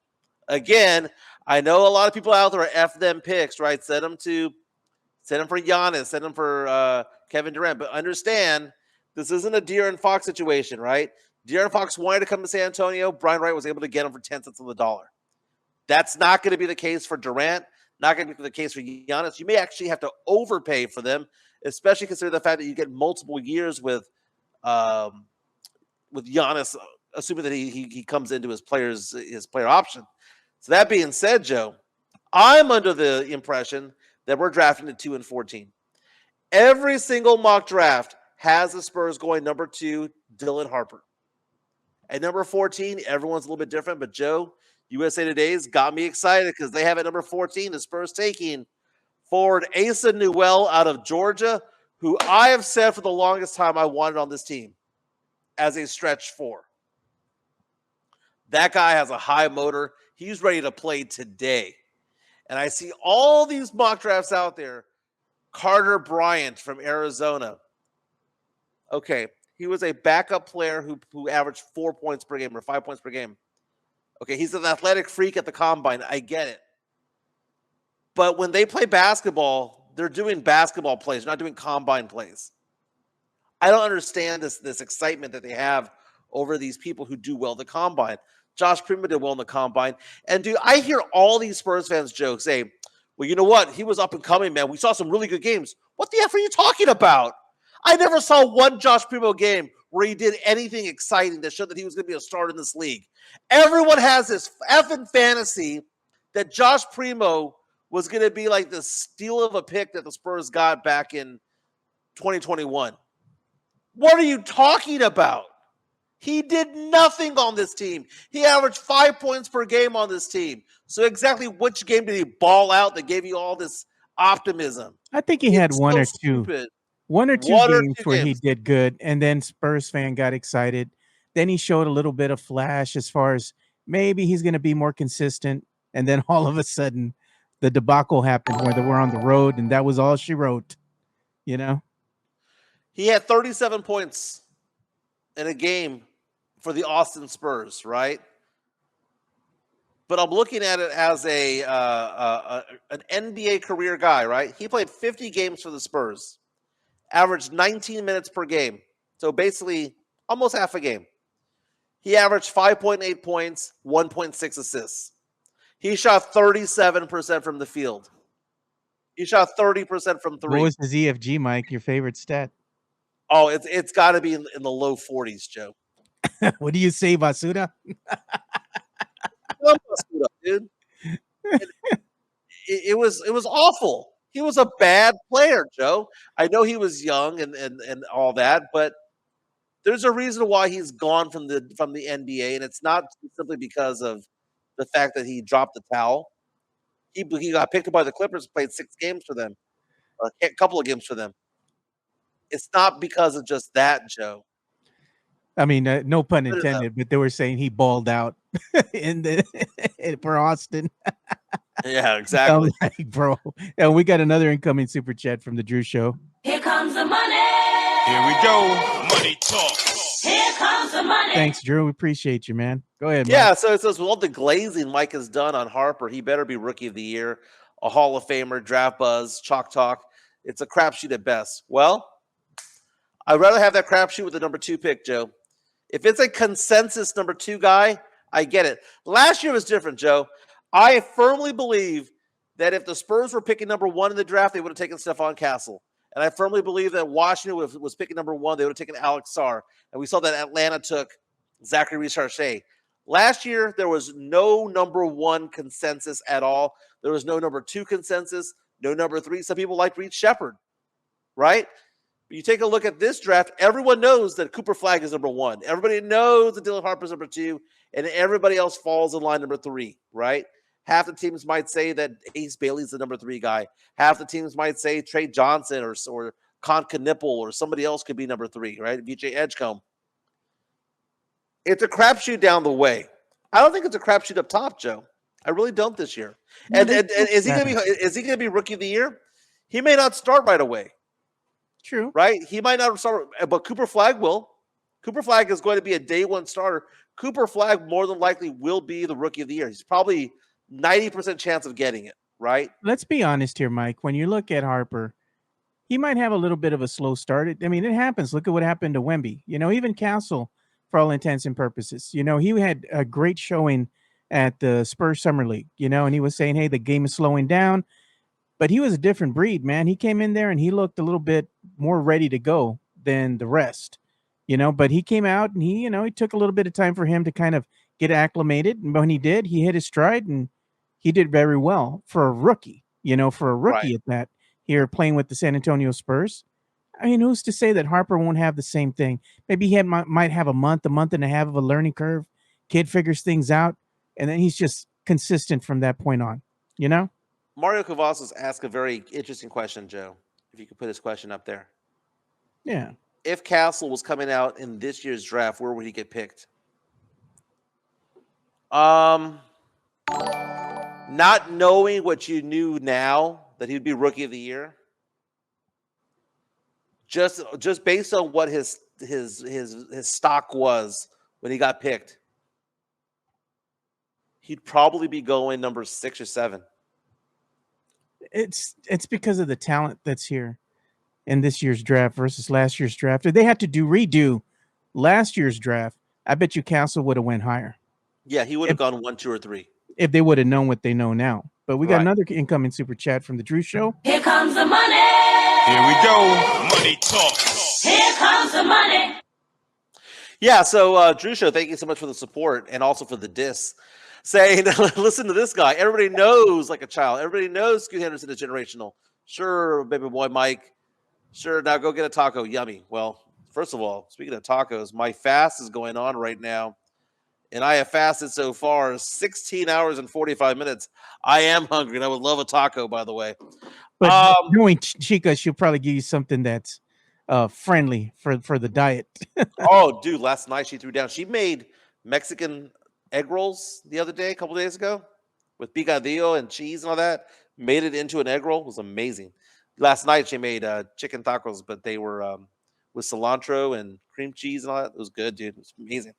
Again, I know a lot of people out there are F them picks, right? Send them for Giannis, send them for Kevin Durant. But understand, this isn't a De'Aaron Fox situation, right? De'Aaron Fox wanted to come to San Antonio. Brian Wright was able to get him for 10 cents on the dollar. That's not going to be the case for Durant. Not going to be the case for Giannis. You may actually have to overpay for them, especially considering the fact that you get multiple years with Giannis, assuming that he comes into his player option. So that being said, Joe, I'm under the impression that we're drafting at 2 and 14. Every single mock draft has the Spurs going number 2, Dylan Harper. At number 14, everyone's a little bit different, but Joe, USA Today's got me excited because they have at number 14 the Spurs taking forward Asa Newell out of Georgia, who I have said for the longest time I wanted on this team as a stretch 4. That guy has a high motor. He's ready to play today. And I see all these mock drafts out there. Carter Bryant from Arizona. Okay, He was a backup player who averaged 4 points per game or 5 points per game. Okay, he's an athletic freak at the combine. I get it. But when they play basketball, they're doing basketball plays. They're not doing combine plays. I don't understand this excitement that they have over these people who do well at the combine. Josh Primo did well in the combine. And, dude, I hear all these Spurs fans joke, say, well, you know what? He was up and coming, man. We saw some really good games. What the F are you talking about? I never saw one Josh Primo game where he did anything exciting that showed that he was going to be a starter in this league. Everyone has this effing fantasy that Josh Primo was going to be like the steal of a pick that the Spurs got back in 2021. What are you talking about? He did nothing on this team. He averaged 5 points per game on this team. So exactly which game did he ball out that gave you all this optimism? I think he had one or two games where he did good, and then Spurs fan got excited. Then he showed a little bit of flash as far as maybe he's going to be more consistent, and then all of a sudden the debacle happened where they were on the road, and that was all she wrote, you know? He had 37 points in a game for the Austin Spurs, right? But I'm looking at it as an NBA career guy, right? He played 50 games for the Spurs, averaged 19 minutes per game. So basically almost half a game. He averaged 5.8 points, 1.6 assists. He shot 37% from the field. He shot 30% from three. What was his EFG, Mike, your favorite stat? Oh, it's got to be in the low 40s, Joe. What do you say, Basuda? Dude. It was awful. He was a bad player, Joe. I know he was young and all that, but there's a reason why he's gone from the NBA, and it's not simply because of the fact that he dropped the towel. He got picked up by the Clippers, played 6 games for them, a couple of games for them. It's not because of just that, Joe. I mean, no pun intended, but they were saying he balled out for Austin. Yeah, exactly. Like, bro. And we got another incoming super chat from the Drew Show. Here comes the money. Here we go. Money talk. Here comes the money. Thanks, Drew. We appreciate you, man. Go ahead, Mike. Yeah, so it says, well, the glazing Mike has done on Harper, he better be Rookie of the Year, a Hall of Famer, draft buzz, chalk talk. It's a crapshoot at best. Well, I'd rather have that crapshoot with the number 2 pick, Joe. If it's a consensus number 2 guy, I get it. Last year was different, Joe. I firmly believe that if the Spurs were picking number 1 in the draft, they would have taken Stephon Castle. And I firmly believe that Washington was picking number 1, they would have taken Alex Sarr. And we saw that Atlanta took Zachary Richarche. Last year, there was no number 1 consensus at all. There was no number 2 consensus, no number 3. Some people like Reed Shepherd, right? But you take a look at this draft, everyone knows that Cooper Flagg is number 1. Everybody knows that Dylan Harper is number 2, and everybody else falls in line number 3, right? Half the teams might say that Ace Bailey's the number 3 guy. Half the teams might say Trey Johnson or Con Knipple or somebody else could be number 3, right? VJ Edgecombe. It's a crapshoot down the way. I don't think it's a crapshoot up top, Joe. I really don't this year. And is he going to be Rookie of the Year? He may not start right away. True. Right? He might not start, but Cooper Flagg will. Cooper Flagg is going to be a day 1 starter. Cooper Flagg more than likely will be the Rookie of the Year. He's probably 90% chance of getting it, right? Let's be honest here, Mike. When you look at Harper, he might have a little bit of a slow start. I mean, it happens. Look at what happened to Wemby. You know, even Castle, for all intents and purposes. You know, he had a great showing at the Spurs Summer League, you know, and he was saying, hey, the game is slowing down. But he was a different breed, man. He came in there and he looked a little bit more ready to go than the rest, you know, but he came out and he took a little bit of time for him to kind of get acclimated. And when he did, he hit his stride and he did very well for a rookie, right. At that here playing with the San Antonio Spurs. I mean, who's to say that Harper won't have the same thing? Maybe he might have a month and a half of a learning curve. Kid figures things out, and then he's just consistent from that point on, you know? Mario Cavazos asked a very interesting question, Joe, if you could put his question up there. Yeah. If Castle was coming out in this year's draft, where would he get picked? Not knowing what you knew now, that he'd be Rookie of the Year, just based on what his stock was when he got picked, he'd probably be going number 6 or 7. It's because of the talent that's here in this year's draft versus last year's draft. If they had to redo last year's draft, I bet you Castle would have went higher. Yeah, he would have gone 1, 2, or 3 if they would have known what they know now. But we got another incoming super chat from the Drew Show. Here comes the money. Here we go. Money talk. Here comes the money. Yeah, so Drew Show, thank you so much for the support and also for the diss. Saying, listen to this guy. Everybody knows like a child. Everybody knows Scoot Henderson is generational. Sure, baby boy Mike. Sure, now go get a taco. Yummy. Well, first of all, speaking of tacos, my fast is going on right now. And I have fasted so far 16 hours and 45 minutes. I am hungry, and I would love a taco, by the way. But knowing Chica, she'll probably give you something that's friendly for the diet. Oh, dude, last night she threw down. She made Mexican egg rolls the other day, a couple days ago, with picadillo and cheese and all that. Made it into an egg roll. It was amazing. Last night she made chicken tacos, but they were with cilantro and cream cheese and all that. It was good, dude. It was amazing.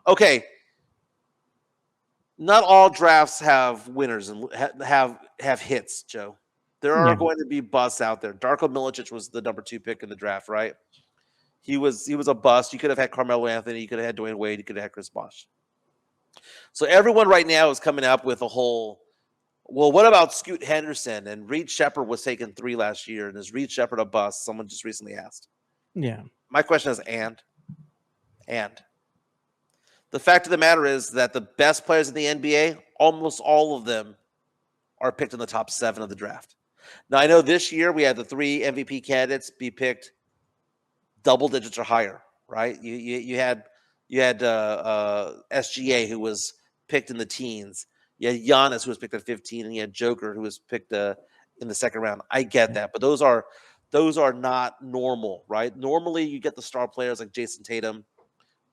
Okay. Not all drafts have winners and have hits, Joe. There are going to be busts out there. Darko Milicic was the number 2 pick in the draft, right? He was a bust. You could have had Carmelo Anthony. You could have had Dwayne Wade. You could have had Chris Bosh. So everyone right now is coming up with a whole, well, what about Scoot Henderson? And Reed Shepherd was taken 3 last year. And is Reed Shepherd a bust? Someone just recently asked. Yeah. My question is, and the fact of the matter is that the best players in the NBA, almost all of them are picked in the top 7 of the draft. Now, I know this year we had the 3 MVP candidates be picked double digits or higher, right? You had SGA, who was picked in the teens. You had Giannis, who was picked at 15, and you had Joker, who was picked in the second round. I get that, but those are not normal, right? Normally, you get the star players like Jason Tatum,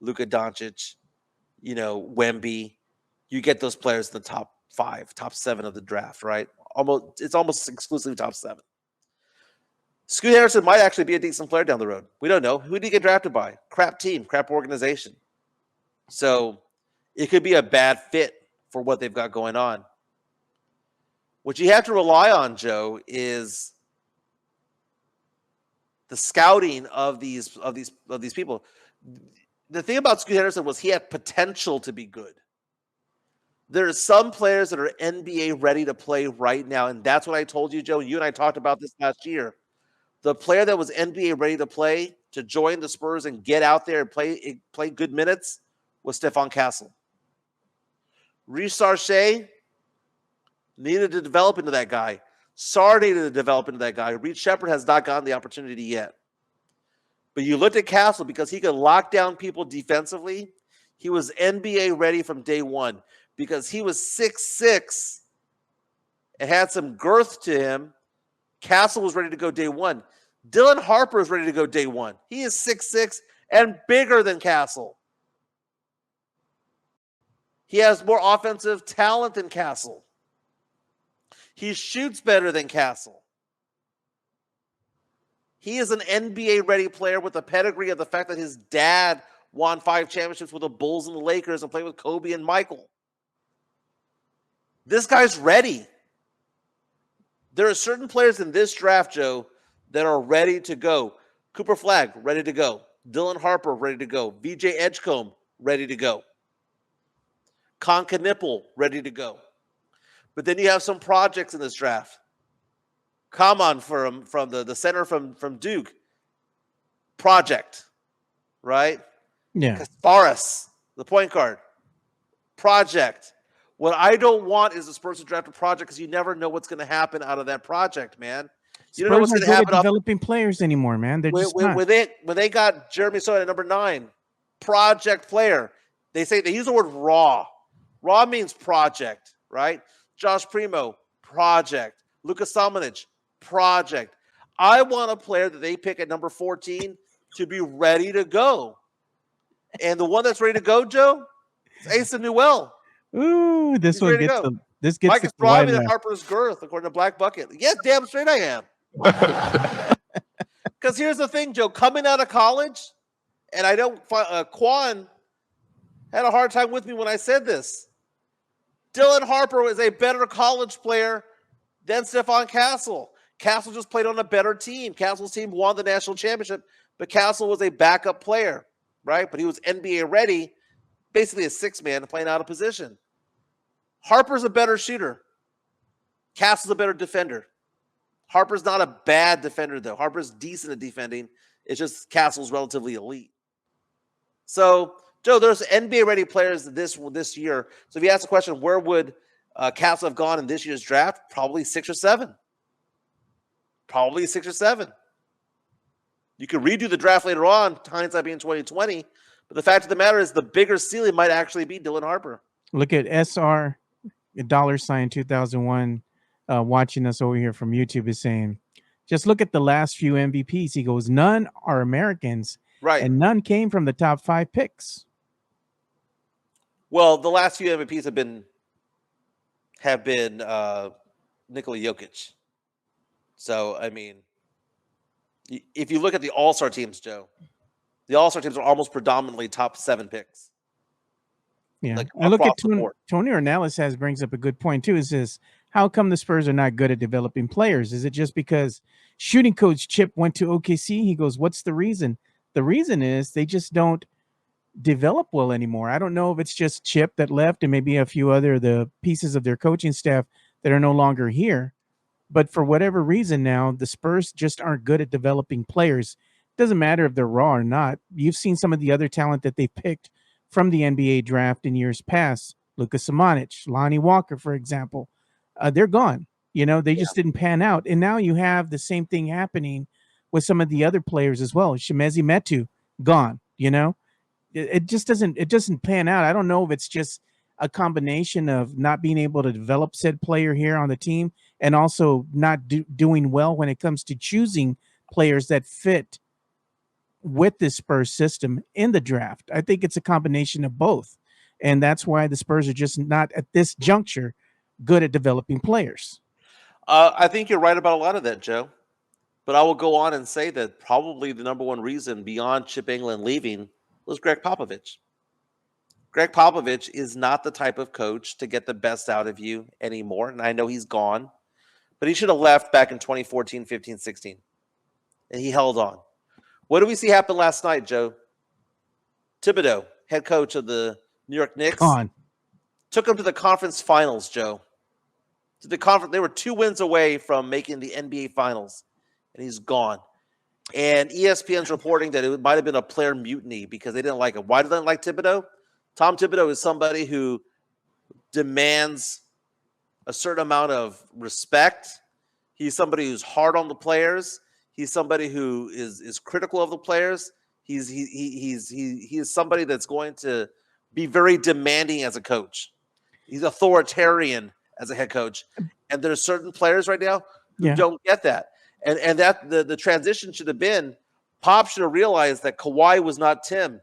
Luka Doncic, Wemby. You get those players in the top 5, top 7 of the draft, right? It's almost exclusively top 7. Scoot Henderson might actually be a decent player down the road. We don't know. Who did he get drafted by? Crap team, crap organization. So it could be a bad fit for what they've got going on. What you have to rely on, Joe, is the scouting of these people. The thing about Scoot Henderson was he had potential to be good. There are some players that are NBA ready to play right now, and that's what I told you, Joe. You and I talked about this last year. The player that was NBA ready to play, to join the Spurs and get out there and play good minutes, was Stephon Castle. Reece Sarche needed to develop into that guy. Sarr needed to develop into that guy. Reed Shepherd has not gotten the opportunity yet. But you looked at Castle because he could lock down people defensively. He was NBA ready from day one because he was 6'6" and had some girth to him. Castle was ready to go day one. Dylan Harper is ready to go day one. He is 6'6" and bigger than Castle. He has more offensive talent than Castle. He shoots better than Castle. He is an NBA-ready player with the pedigree of the fact that his dad won 5 championships with the Bulls and the Lakers and played with Kobe and Michael. This guy's ready. There are certain players in this draft, Joe, that are ready to go. Cooper Flagg, ready to go. Dylan Harper, ready to go. VJ Edgecombe, ready to go. Conka Nipple, ready to go. But then you have some projects in this draft. Common from the center from Duke. Project, right? Yeah. Kasparis, the point guard. Project. What I don't want is the Spurs to draft a project because you never know what's going to happen out of that project, man. You don't know what's going to happen. Developing players anymore, man. They're just not. When they got Jeremy Sohan at number 9, project player. They use the word raw. Raw means project, right? Josh Primo, project. Luka Samanic, project. I want a player that they pick at number 14 to be ready to go. And the one that's ready to go, Joe, is Asa Newell. Ooh, this He's one ready gets to go. this gets Mike is driving at Harper's girth, according to Black Bucket. Yeah, damn straight I am. Because here's the thing, Joe. Coming out of college, and I don't. Quan had a hard time with me when I said this. Dylan Harper is a better college player than Stephon Castle. Castle just played on a better team. Castle's team won the national championship, but Castle was a backup player, right? But he was NBA ready, basically a six-man playing out of position. Harper's a better shooter. Castle's a better defender. Harper's not a bad defender, though. Harper's decent at defending. It's just Castle's relatively elite. So, Joe, there's NBA-ready players this year. So if you ask the question, where would Castle have gone in this year's draft? Probably 6 or 7. Probably 6 or 7. You could redo the draft later on, hindsight being 2020. But the fact of the matter is the bigger ceiling might actually be Dylan Harper. Look at SR $2001 watching us over here from YouTube is saying, just look at the last few MVPs. He goes, none are Americans, right? And none came from the top 5 picks. Well, the last few MVPs have been Nikola Jokic. So, I mean, if you look at the All-Star teams, Joe, the All-Star teams are almost predominantly top 7 picks. Yeah, like I look at Tony Ornelas brings up a good point too. Is this how come the Spurs are not good at developing players? Is it just because shooting coach Chip went to OKC? He goes, what's the reason? The reason is they just don't develop well anymore. I don't know if it's just Chip that left and maybe a few other the pieces of their coaching staff that are no longer here. But for whatever reason now, the Spurs just aren't good at developing players. It doesn't matter if they're raw or not. You've seen some of the other talent that they picked from the NBA draft in years past. Luka Samanic, Lonnie Walker, for example. They're gone. They just didn't pan out. And now you have the same thing happening with some of the other players as well. Shemezi Metu, gone. It just doesn't pan out. I don't know if it's just a combination of not being able to develop said player here on the team and also not doing well when it comes to choosing players that fit with the Spurs system in the draft. I think it's a combination of both. And that's why the Spurs are just not at this juncture good at developing players. I think you're right about a lot of that, Joe. But I will go on and say that probably the number one reason beyond Chip England leaving was Greg Popovich. Greg Popovich is not the type of coach to get the best out of you anymore. And I know he's gone, but he should have left back in 2014, 15, 16. And he held on. What did we see happen last night, Joe? Thibodeau, head coach of the New York Knicks, took him to the conference finals, Joe. To the conference, they were 2 wins away from making the NBA finals, and he's gone. And ESPN's reporting that it might have been a player mutiny because they didn't like him. Why do they not like Thibodeau? Tom Thibodeau is somebody who demands a certain amount of respect. He's somebody who's hard on the players. He's somebody who is critical of the players. He is somebody that's going to be very demanding as a coach. He's authoritarian as a head coach. And there's certain players right now who don't get that. And that the transition should have been, Pop should have realized that Kawhi was not Tim.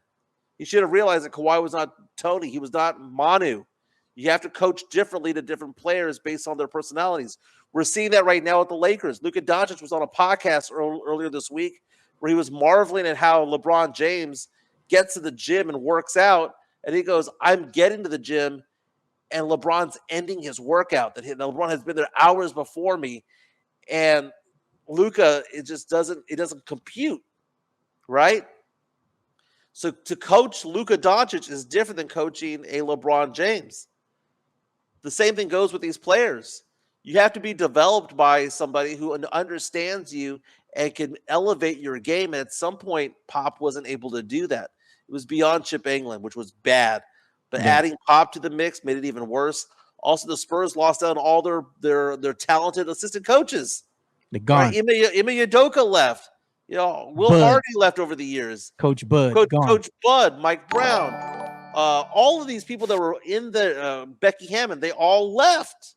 He should have realized that Kawhi was not Tony. He was not Manu. You have to coach differently to different players based on their personalities. We're seeing that right now with the Lakers. Luka Doncic was on a podcast earlier this week where he was marveling at how LeBron James gets to the gym and works out. And he goes, I'm getting to the gym, and LeBron's ending his workout. That LeBron has been there hours before me. And Luka, it doesn't compute, right? So to coach Luka Doncic is different than coaching a LeBron James. The same thing goes with these players. You have to be developed by somebody who understands you and can elevate your game. And at some point, Pop wasn't able to do that. It was beyond Chip England, which was bad. But adding Pop to the mix made it even worse. Also, the Spurs lost out on all their talented assistant coaches. They're gone. Right? Ime Udoka left. Will Hardy left over the years. Coach Bud. Coach Bud, Mike Brown. All of these people that were in the Becky Hammond, they all left.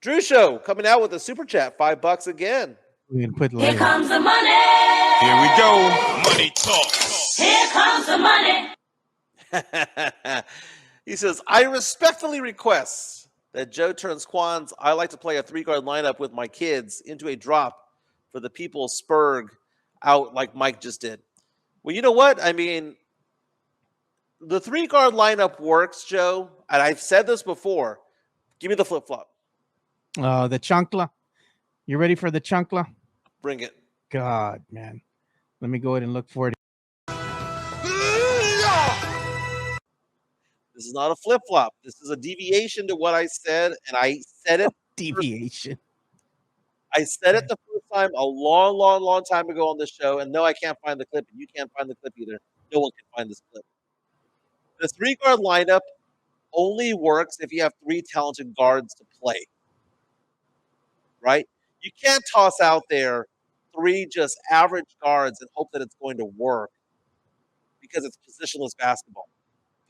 Drew Show coming out with a super chat, $5 again. We're gonna put Here comes the money. Here we go. Money talk. Here comes the money. He says, I respectfully request that Joe turns Quan's I like to play a 3-guard lineup with my kids into a drop for the people's Spurg out like Mike just did. Well, you know what? I mean, the 3-guard lineup works, Joe, and I've said this before. Give me the flip-flop. The chancla. You ready for the chancla? Bring it. God, man. Let me go ahead and look for it. This is not a flip-flop. This is a deviation to what I said, and I said it. Deviation. I said it the first time a long, long, long time ago on this show, and no, I can't find the clip, and you can't find the clip either. No one can find this clip. The 3-guard lineup only works if you have 3 talented guards to play, right? You can't toss out there 3 just average guards and hope that it's going to work because it's positionless basketball.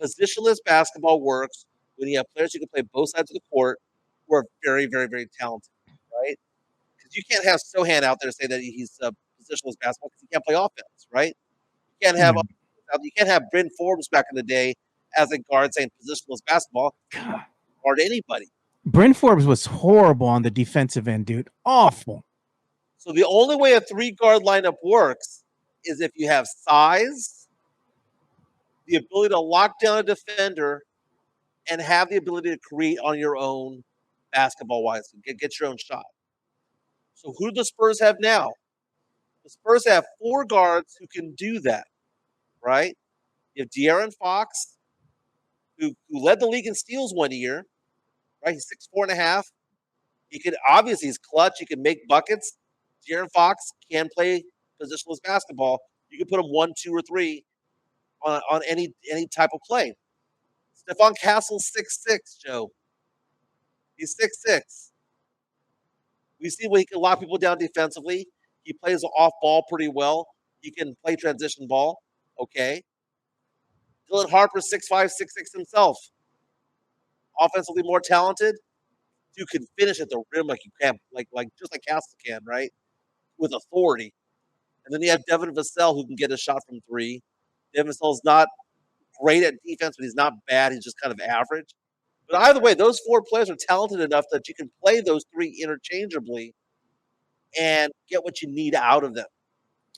Positionless basketball works when you have players who can play both sides of the court who are very, very, very talented, right? Because you can't have Sohan out there say that he's positionless basketball because he can't play offense, right? You can't have Bryn Forbes back in the day as a guard saying positionless basketball. Guard anybody. Bryn Forbes was horrible on the defensive end, dude. Awful. So the only way a 3-guard lineup works is if you have size, the ability to lock down a defender, and have the ability to create on your own basketball-wise. Get your own shot. So who do the Spurs have now? The Spurs have 4 guards who can do that, right? You have De'Aaron Fox, who led the league in steals one year, right? He's 6'4.5". He's clutch. He can make buckets. De'Aaron Fox can play positionless basketball. You can put him 1, 2, or 3 on any type of play. Stephon Castle's 6'6", Joe. He's 6'6". We see where he can lock people down defensively. He plays off ball pretty well. He can play transition ball. Okay. Dylan Harper's 6'5", 6'6" himself. Offensively more talented. You can finish at the rim like you can, like just like Castle can, right? With authority. And then you have Devin Vassell who can get a shot from 3. Devin Vassell's not great at defense, but he's not bad. He's just kind of average. But either way, those 4 players are talented enough that you can play those 3 interchangeably and get what you need out of them.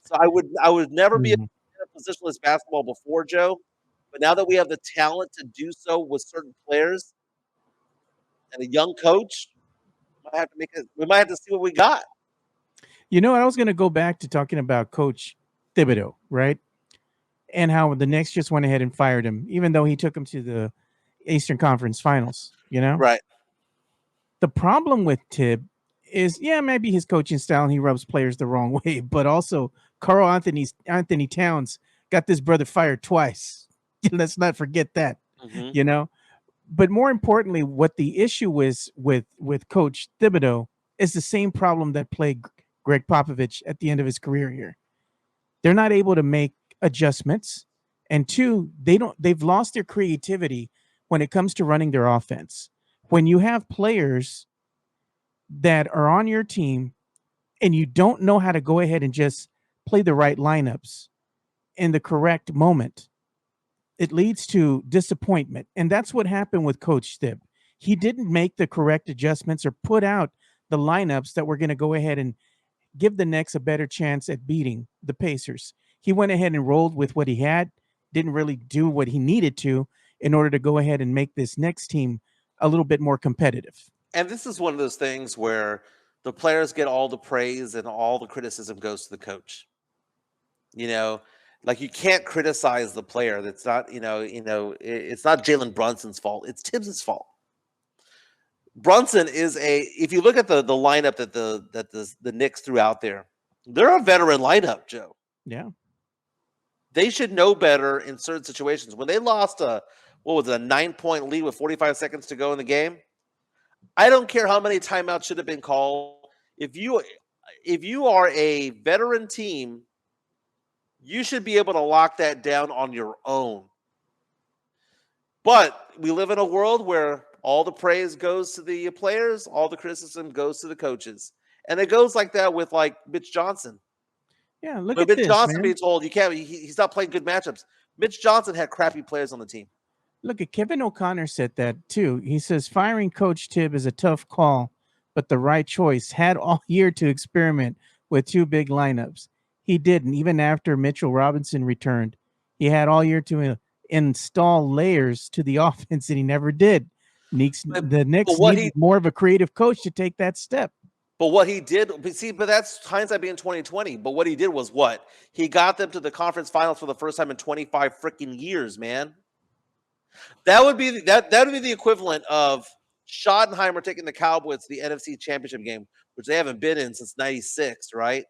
So I would never be a fan of positionless basketball before, Joe. But now that we have the talent to do so with certain players and a young coach, we might have to see what we got. You know, I was going to go back to talking about Coach Thibodeau, right? And how the Knicks just went ahead and fired him, even though he took him to the Eastern Conference Finals, you know? Right. The problem with Tib is, maybe his coaching style and he rubs players the wrong way, but also Karl Anthony Towns got this brother fired twice. Let's not forget that, you know? But more importantly, what the issue is with Coach Thibodeau is the same problem that plagued Greg Popovich at the end of his career here. They're not able to make adjustments, and 2, they've lost their creativity when it comes to running their offense. When you have players that are on your team and you don't know how to go ahead and just play the right lineups in the correct moment, it leads to disappointment. And that's what happened with Coach Thib. He didn't make the correct adjustments or put out the lineups that were going to go ahead and give the Knicks a better chance at beating the Pacers. He went ahead and rolled with what he had, didn't really do what he needed to in order to go ahead and make this next team a little bit more competitive. And this is one of those things where the players get all the praise and all the criticism goes to the coach. You know, like you can't criticize the player. That's not, it's not Jalen Brunson's fault. It's Tibbs' fault. Brunson is if you look at the lineup that the Knicks threw out there, they're a veteran lineup, Joe. Yeah. They should know better in certain situations. When they lost a 9-point lead with 45 seconds to go in the game, I don't care how many timeouts should have been called. If you are a veteran team, you should be able to lock that down on your own. But we live in a world where all the praise goes to the players, all the criticism goes to the coaches. And it goes like that with like Mitch Johnson. Yeah, look but at Mitch this, Johnson man. being told you can't. He's not playing good matchups. Mitch Johnson had crappy players on the team. Look at Kevin O'Connor said that too. He says firing Coach Tibb is a tough call, but the right choice. Had all year to experiment with 2 big lineups. He didn't. Even after Mitchell Robinson returned, he had all year to install layers to the offense, and he never did. The Knicks needed more of a creative coach to take that step. But what he did, but that's hindsight being 2020. But what he did was what? He got them to the conference finals for the first time in 25 freaking years, man. That would be the equivalent of Schottenheimer taking the Cowboys to the NFC Championship game, which they haven't been in since '96, right?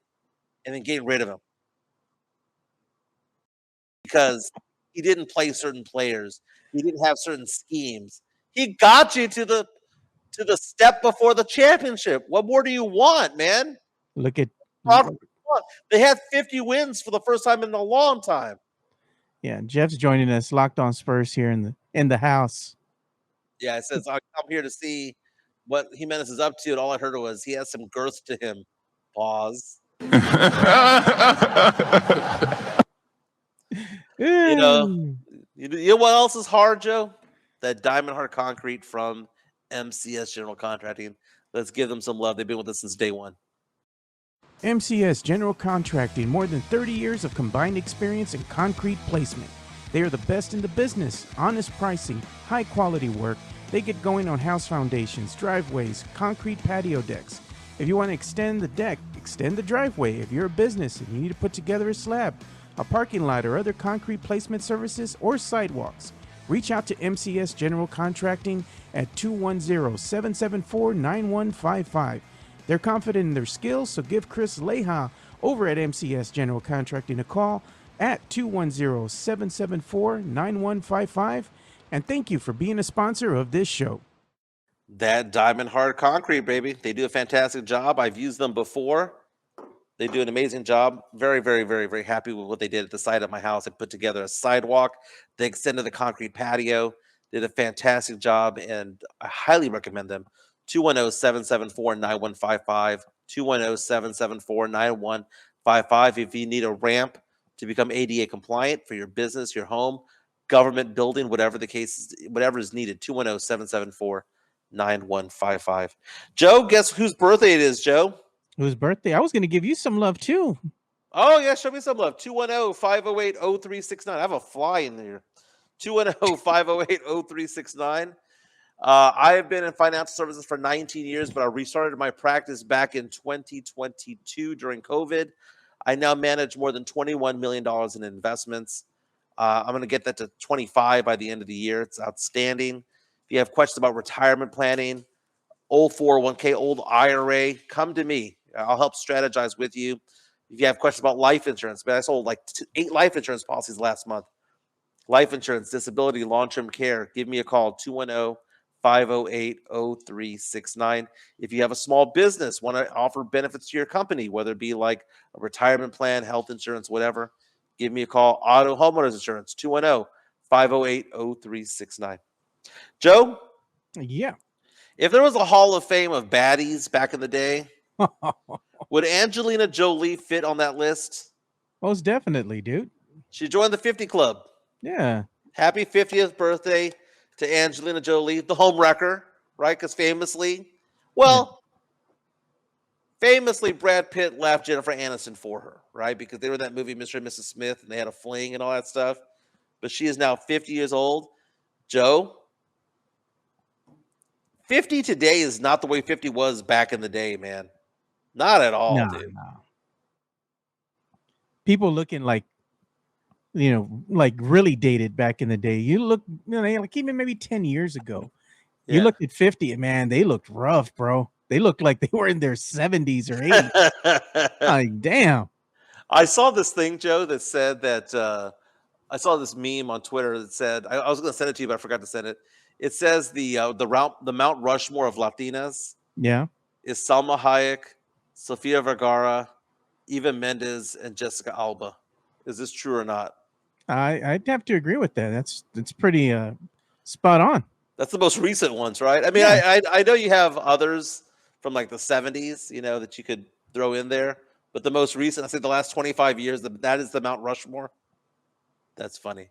And then getting rid of him because he didn't play certain players. He didn't have certain schemes. He got you to the step before the championship. What more do you want, man? Look at they had 50 wins for the first time in a long time. Yeah, Jeff's joining us, Locked On Spurs here in the house. Yeah, it says I'm here to see what Jimenez is up to, and all I heard was he has some girth to him. Pause. You know what else is hard, Joe? That Diamond Hard Concrete from MCS General Contracting. Let's give them some love. They've been with us since day one. MCS General Contracting, more than 30 years of combined experience in concrete placement. They are the best in the business, honest pricing, high quality work. They get going on house foundations, driveways, concrete patio decks. If you want to extend the deck, extend the driveway. If you're a business and you need to put together a slab, a parking lot, or other concrete placement services or sidewalks, reach out to MCS General Contracting at 210-774-9155. They're confident in their skills, so give Chris Leha over at MCS General Contracting a call at 210-774-9155. And thank you for being a sponsor of this show. That Diamond Hard Concrete, baby. They do a fantastic job. I've used them before. They do an amazing job. Very, very, very, very happy with what they did at the side of my house. They put together a sidewalk. They extended the concrete patio. Did a fantastic job, and I highly recommend them. 210-774-9155. 210-774-9155. If you need a ramp to become ADA compliant for your business, your home, government building, whatever the case is, whatever is needed, 210-774-9155. Joe, guess whose birthday it is, Joe? Whose birthday? I was going to give you some love, too. Oh, yeah, show me some love. 210-508-0369. I have a fly in there. 210-508-0369. I have been in financial services for 19 years, but I restarted my practice back in 2022 during COVID. I now manage more than $21 million in investments. I'm going to get that to 25 by the end of the year. It's outstanding. If you have questions about retirement planning, old 401k, old IRA, come to me. I'll help strategize with you. If you have questions about life insurance, I sold like 8 life insurance policies last month. Life insurance, disability, long-term care, give me a call, 210-508-0369. If you have a small business, want to offer benefits to your company, whether it be like a retirement plan, health insurance, whatever, give me a call. Auto homeowners insurance, 210-508-0369. Joe? Yeah. If there was a Hall of Fame of baddies back in the day, would Angelina Jolie fit on that list? Most definitely, dude. She joined the 50 Club. Yeah. Happy 50th birthday to Angelina Jolie, the home wrecker, right? Because famously, Brad Pitt left Jennifer Aniston for her, right? Because they were in that movie, Mr. and Mrs. Smith, and they had a fling and all that stuff. But she is now 50 years old. Joe, 50 today is not the way 50 was back in the day, man. Not at all, dude. No. People looking like, like really dated back in the day. You look, like even maybe 10 years ago. Yeah. You looked at 50, and man, they looked rough, bro. They looked like they were in their 70s or 80s. Like, damn. I saw this thing, Joe, that said that I saw this meme on Twitter that said, I was going to send it to you, but I forgot to send it. It says the Mount Rushmore of Latinas. Yeah. Is Salma Hayek, Sofia Vergara, Eva Mendes, and Jessica Alba. Is this true or not? I'd have to agree with that. That's pretty spot on. That's the most recent ones, right? I mean, yeah. I know you have others from like the 70s, that you could throw in there. But the most recent, I think the last 25 years, that is the Mount Rushmore. That's funny.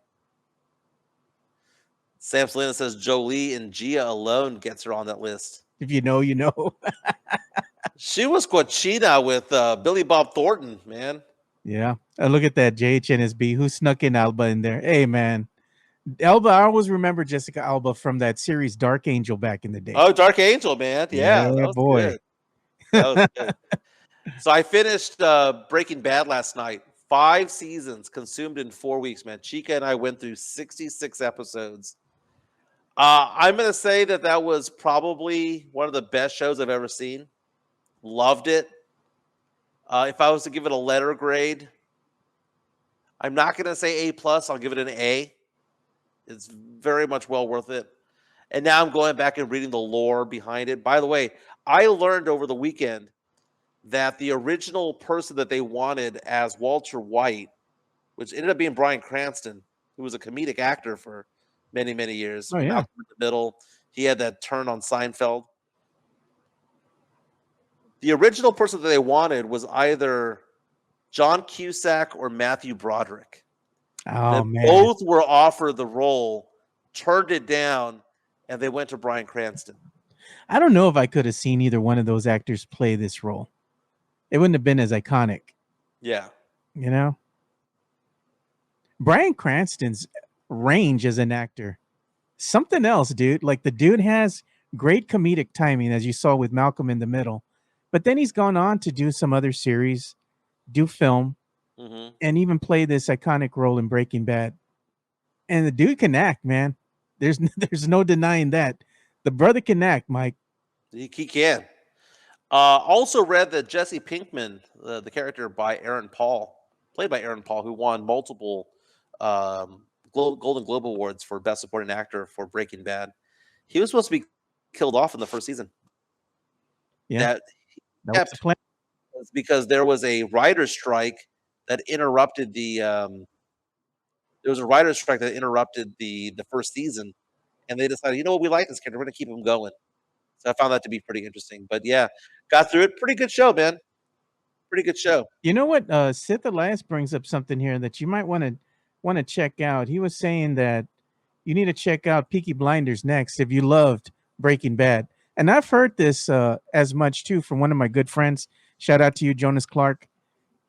Sam Selena says Jolie and Gia alone gets her on that list. If you know, you know. She was Cochina with Billy Bob Thornton, man. Yeah. Look at that JHNSB. Who snuck in Alba in there? Hey, man. Alba, I always remember Jessica Alba from that series Dark Angel back in the day. Oh, Dark Angel, man. Yeah, that was boy. good. That was good. So I finished Breaking Bad last night. 5 seasons consumed in 4 weeks, man. Chica and I went through 66 episodes. I'm going to say that was probably one of the best shows I've ever seen. Loved it. If I was to give it a letter grade, I'm not going to say A+. I'll give it an A. It's very much well worth it. And now I'm going back and reading the lore behind it. By the way, I learned over the weekend that the original person that they wanted as Walter White, which ended up being Bryan Cranston, who was a comedic actor for many, many years. Oh, yeah. Malcolm in the Middle. He had that turn on Seinfeld. The original person that they wanted was either John Cusack or Matthew Broderick. Oh, man. Both were offered the role, turned it down, and they went to Bryan Cranston. I don't know if I could have seen either one of those actors play this role. It wouldn't have been as iconic. Yeah. You know? Bryan Cranston's range as an actor, something else, dude. Like, the dude has great comedic timing, as you saw with Malcolm in the Middle. But then he's gone on to do some other series, do film, and even play this iconic role in Breaking Bad. And the dude can act, man. There's no denying that. The brother can act, Mike. He can. Also read that Jesse Pinkman, the character by Aaron Paul, played by Aaron Paul, who won multiple Golden Globe Awards for Best Supporting Actor for Breaking Bad, he was supposed to be killed off in the first season. Yeah, that was the plan. Because there was a writer's strike that interrupted the first season, and they decided, you know what, we like this character, we're going to keep him going. So I found that to be pretty interesting. But yeah, got through it. Pretty good show, man. Pretty good show. You know what? Sith Elias brings up something here that you might want to check out. He was saying that you need to check out Peaky Blinders next if you loved Breaking Bad. And I've heard this as much too from one of my good friends. Shout out to you, Jonas Clark.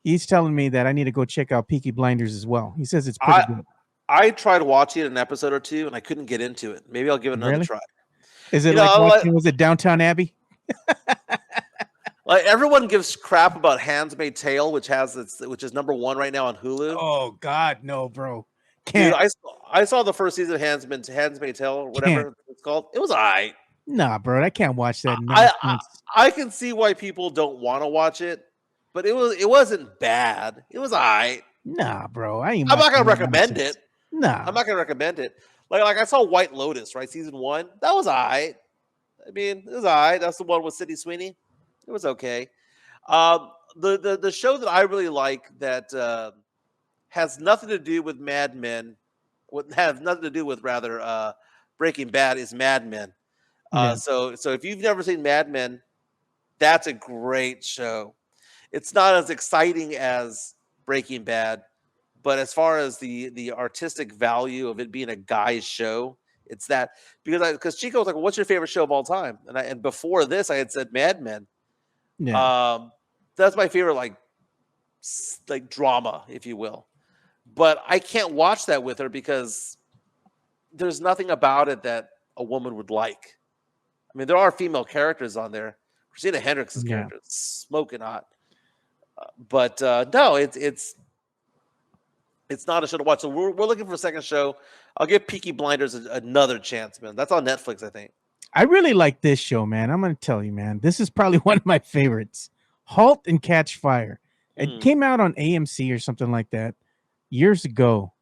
He's telling me that I need to go check out Peaky Blinders as well. He says it's pretty good. I tried watching an episode or two and I couldn't get into it. Maybe I'll give it another try. Is it watching, was it Downtown Abbey? Like, everyone gives crap about Handmaid's Tale, which is number 1 right now on Hulu. Oh God, no, bro. Can't. Dude, I saw the first season of Handmaid's Tale, or whatever it's called. It was all right. Nah, bro, I can't watch that. I can see why people don't want to watch it, but it wasn't bad. It was all right. Nah, bro, I'm not gonna recommend it. Nah, I'm not gonna recommend it. Like I saw White Lotus, right? Season 1. That was all right. I mean, it was all right. That's the one with Sydney Sweeney. It was okay. The show that I really like that has nothing to do with Mad Men, has nothing to do with Breaking Bad, is Mad Men. Yeah. So if you've never seen Mad Men, that's a great show. It's not as exciting as Breaking Bad, but as far as the artistic value of it being a guy's show, it's that, because Chico was like, well, "What's your favorite show of all time?" And before this, I had said Mad Men. Yeah. That's my favorite, like drama, if you will. But I can't watch that with her because there's nothing about it that a woman would like. I mean, there are female characters on there. Christina Hendricks' character is smoking hot. But no, it's not a show to watch. So we're looking for a second show. I'll give Peaky Blinders another chance, man. That's on Netflix, I think. I really like this show, man. I'm going to tell you, man. This is probably one of my favorites. Halt and Catch Fire. It came out on AMC or something like that years ago.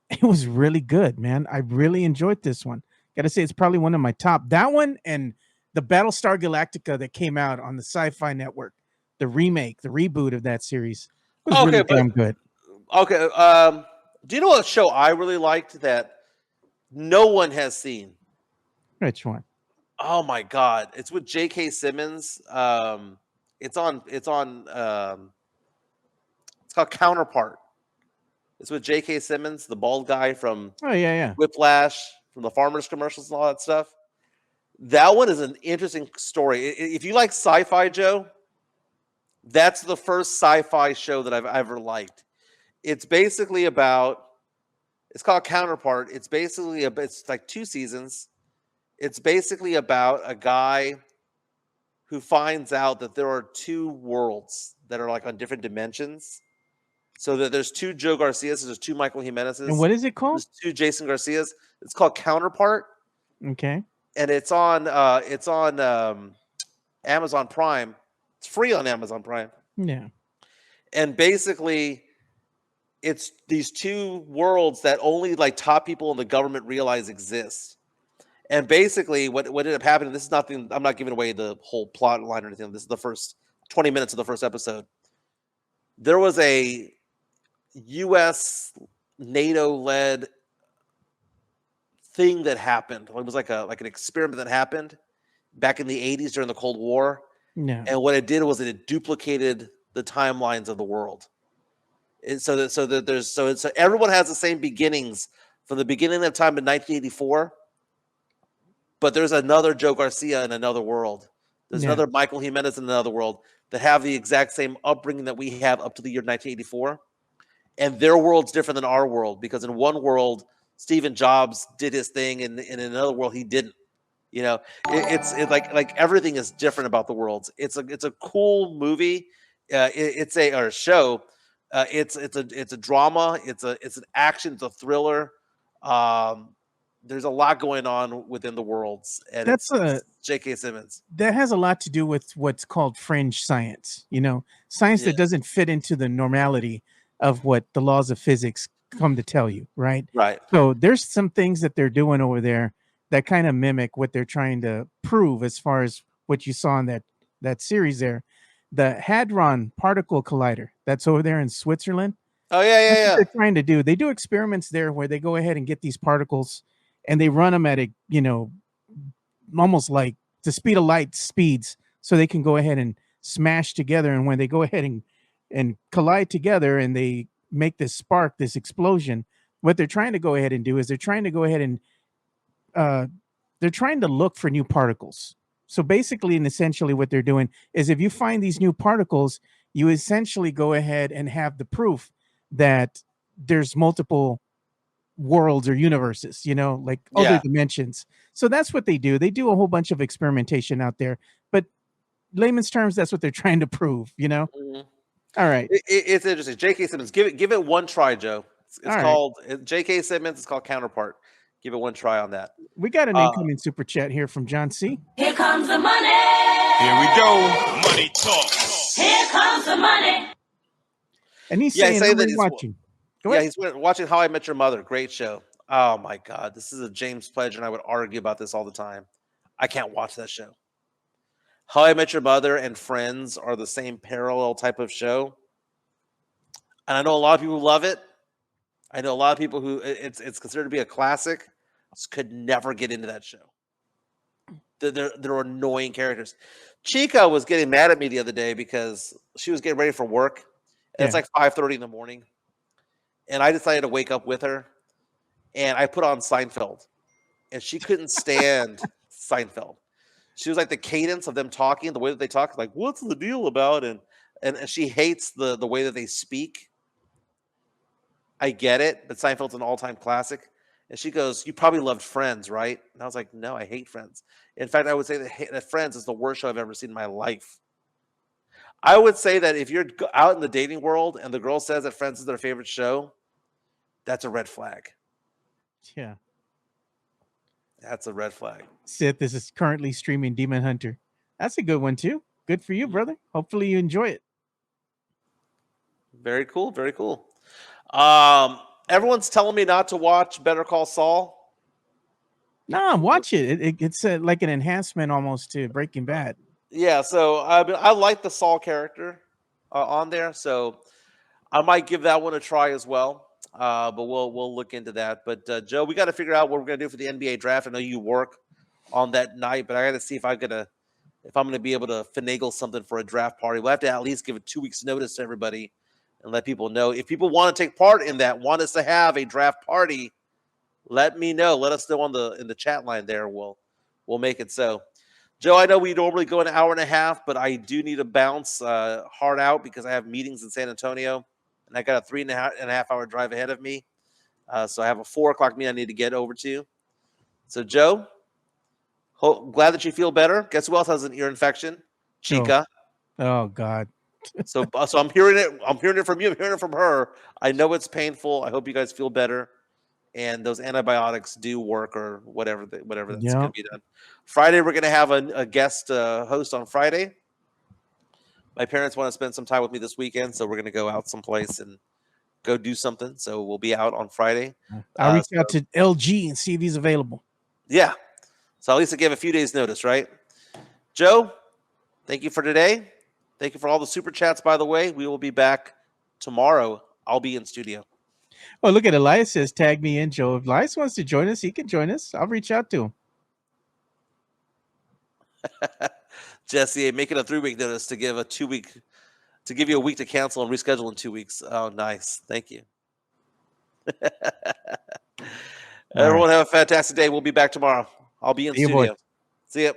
It was really good, man. I really enjoyed this one. Got to say, it's probably one of my top. That one and the Battlestar Galactica that came out on the Sci-Fi Network, the reboot of that series, was really damn good. Okay. Do you know what show I really liked that no one has seen? Which one? Oh my God! It's with J.K. Simmons. It's called Counterpart. It's with J.K. Simmons, the bald guy from Oh yeah. Whiplash, from the farmers commercials and all that stuff. That one is an interesting story. If you like sci-fi, Joe, that's the first sci-fi show that I've ever liked. It's basically about. It's called Counterpart. It's basically it's like 2 seasons. It's basically about a guy who finds out that there are 2 worlds that are like on different dimensions. So that there's 2 Joe Garcias, there's 2 Michael Jimenez's. And what is it called? There's 2 Jason Garcias. It's called Counterpart. Okay. And it's on Amazon Prime. It's free on Amazon Prime. Yeah. And basically, it's these 2 worlds that only like top people in the government realize exist. And basically, what ended up happening, this is nothing, I'm not giving away the whole plot line or anything. This is the first 20 minutes of the first episode. There was a U.S. NATO-led thing that happened. It was like an experiment that happened back in the 80s during the Cold War. Yeah. And what it did was it duplicated the timelines of the world. And so everyone has the same beginnings from the beginning of time in 1984. But there's another Joe Garcia in another world. There's another Michael Jimenez in another world that have the exact same upbringing that we have up to the year 1984. And their world's different than our world because in one world, Stephen Jobs did his thing, and in another world, he didn't. You know, it's like everything is different about the worlds. It's a cool movie. It's a show. It's a drama. It's an action. It's a thriller. There's a lot going on within the worlds, and it's J.K. Simmons. That has a lot to do with what's called fringe science. You know, science that doesn't fit into the normality of what the laws of physics come to tell you, right? Right. So there's some things that they're doing over there that kind of mimic what they're trying to prove as far as what you saw in that series there. The Hadron Particle Collider that's over there in Switzerland. Oh, yeah. What they're trying to do. They do experiments there where they go ahead and get these particles and they run them at a, almost like the speed of light speeds so they can go ahead and smash together. And when they go ahead and collide together and they make this spark, this explosion, what they're trying to go ahead and do is they're trying to go ahead and they're trying to look for new particles. So basically and essentially what they're doing is if you find these new particles, you essentially go ahead and have the proof that there's multiple worlds or universes, like other dimensions. So that's what they do. They do a whole bunch of experimentation out there, but layman's terms, that's what they're trying to prove, Mm-hmm. All right. It's interesting. J.K. Simmons, give it one try, Joe. It's called J.K. Simmons. It's called Counterpart. Give it one try on that. We got an incoming super chat here from John C. Here comes the money. Here we go. Money talk. Here comes the money. And he's saying that he's watching. He's watching How I Met Your Mother. Great show. Oh my God, this is a James pledge, and I would argue about this all the time. I can't watch that show. How I Met Your Mother and Friends are the same parallel type of show, and I know a lot of people who love it. I know a lot of people who it's considered to be a classic. Could never get into that show. They're annoying characters. Chica was getting mad at me the other day because she was getting ready for work, and it's like 5:30 in the morning, and I decided to wake up with her, and I put on Seinfeld, and she couldn't stand Seinfeld. She was like the cadence of them talking, the way that they talk, like what's the deal about, and she hates the way that they speak. I get it, but Seinfeld's an all-time classic. And she goes, "You probably loved Friends, right?" And I was like, "No, I hate Friends. In fact, I would say that Friends is the worst show I've ever seen in my life." I would say that if you're out in the dating world and the girl says that Friends is their favorite show, that's a red flag. Yeah. That's a red flag. Sith, this is currently streaming Demon Hunter. That's a good one, too. Good for you, brother. Hopefully you enjoy it. Very cool. Very cool. Everyone's telling me not to watch Better Call Saul. No, watch it. It's like an enhancement almost to Breaking Bad. Yeah, so I like the Saul character on there, so I might give that one a try as well. But we'll look into that. But Joe, we got to figure out what we're gonna do for the NBA draft. I know you work on that night, but I got to see if I'm gonna be able to finagle something for a draft party. We'll have to at least give it 2 weeks notice to everybody and let people know. If people want to take part in that, want us to have a draft party, let me know. Let us know in the chat line there. We'll make it so. Joe, I know we normally go an hour and a half, but I do need to bounce hard out because I have meetings in San Antonio, and I got a 3.5 hour drive ahead of me. So I have a 4 o'clock meeting I need to get over to. So, Joe, glad that you feel better. Guess who else has an ear infection? Chica. Oh God. So I'm hearing it. I'm hearing it from you. I'm hearing it from her. I know it's painful. I hope you guys feel better. And those antibiotics do work, or whatever that's going to be done. Friday, we're going to have a guest host on Friday. My parents want to spend some time with me this weekend, so we're going to go out someplace and go do something. So we'll be out on Friday. I'll reach out to LG and see if he's available. Yeah. So at least I gave a few days notice, right? Joe, thank you for today. Thank you for all the super chats, by the way. We will be back tomorrow. I'll be in studio. Oh, look at Elias says, tag me in, Joe. If Elias wants to join us, he can join us. I'll reach out to him. Jesse, make it a 3-week notice to give you a week to cancel and reschedule in 2 weeks. Oh, nice. Thank you. Everyone have a fantastic day. We'll be back tomorrow. I'll be in studio. See ya.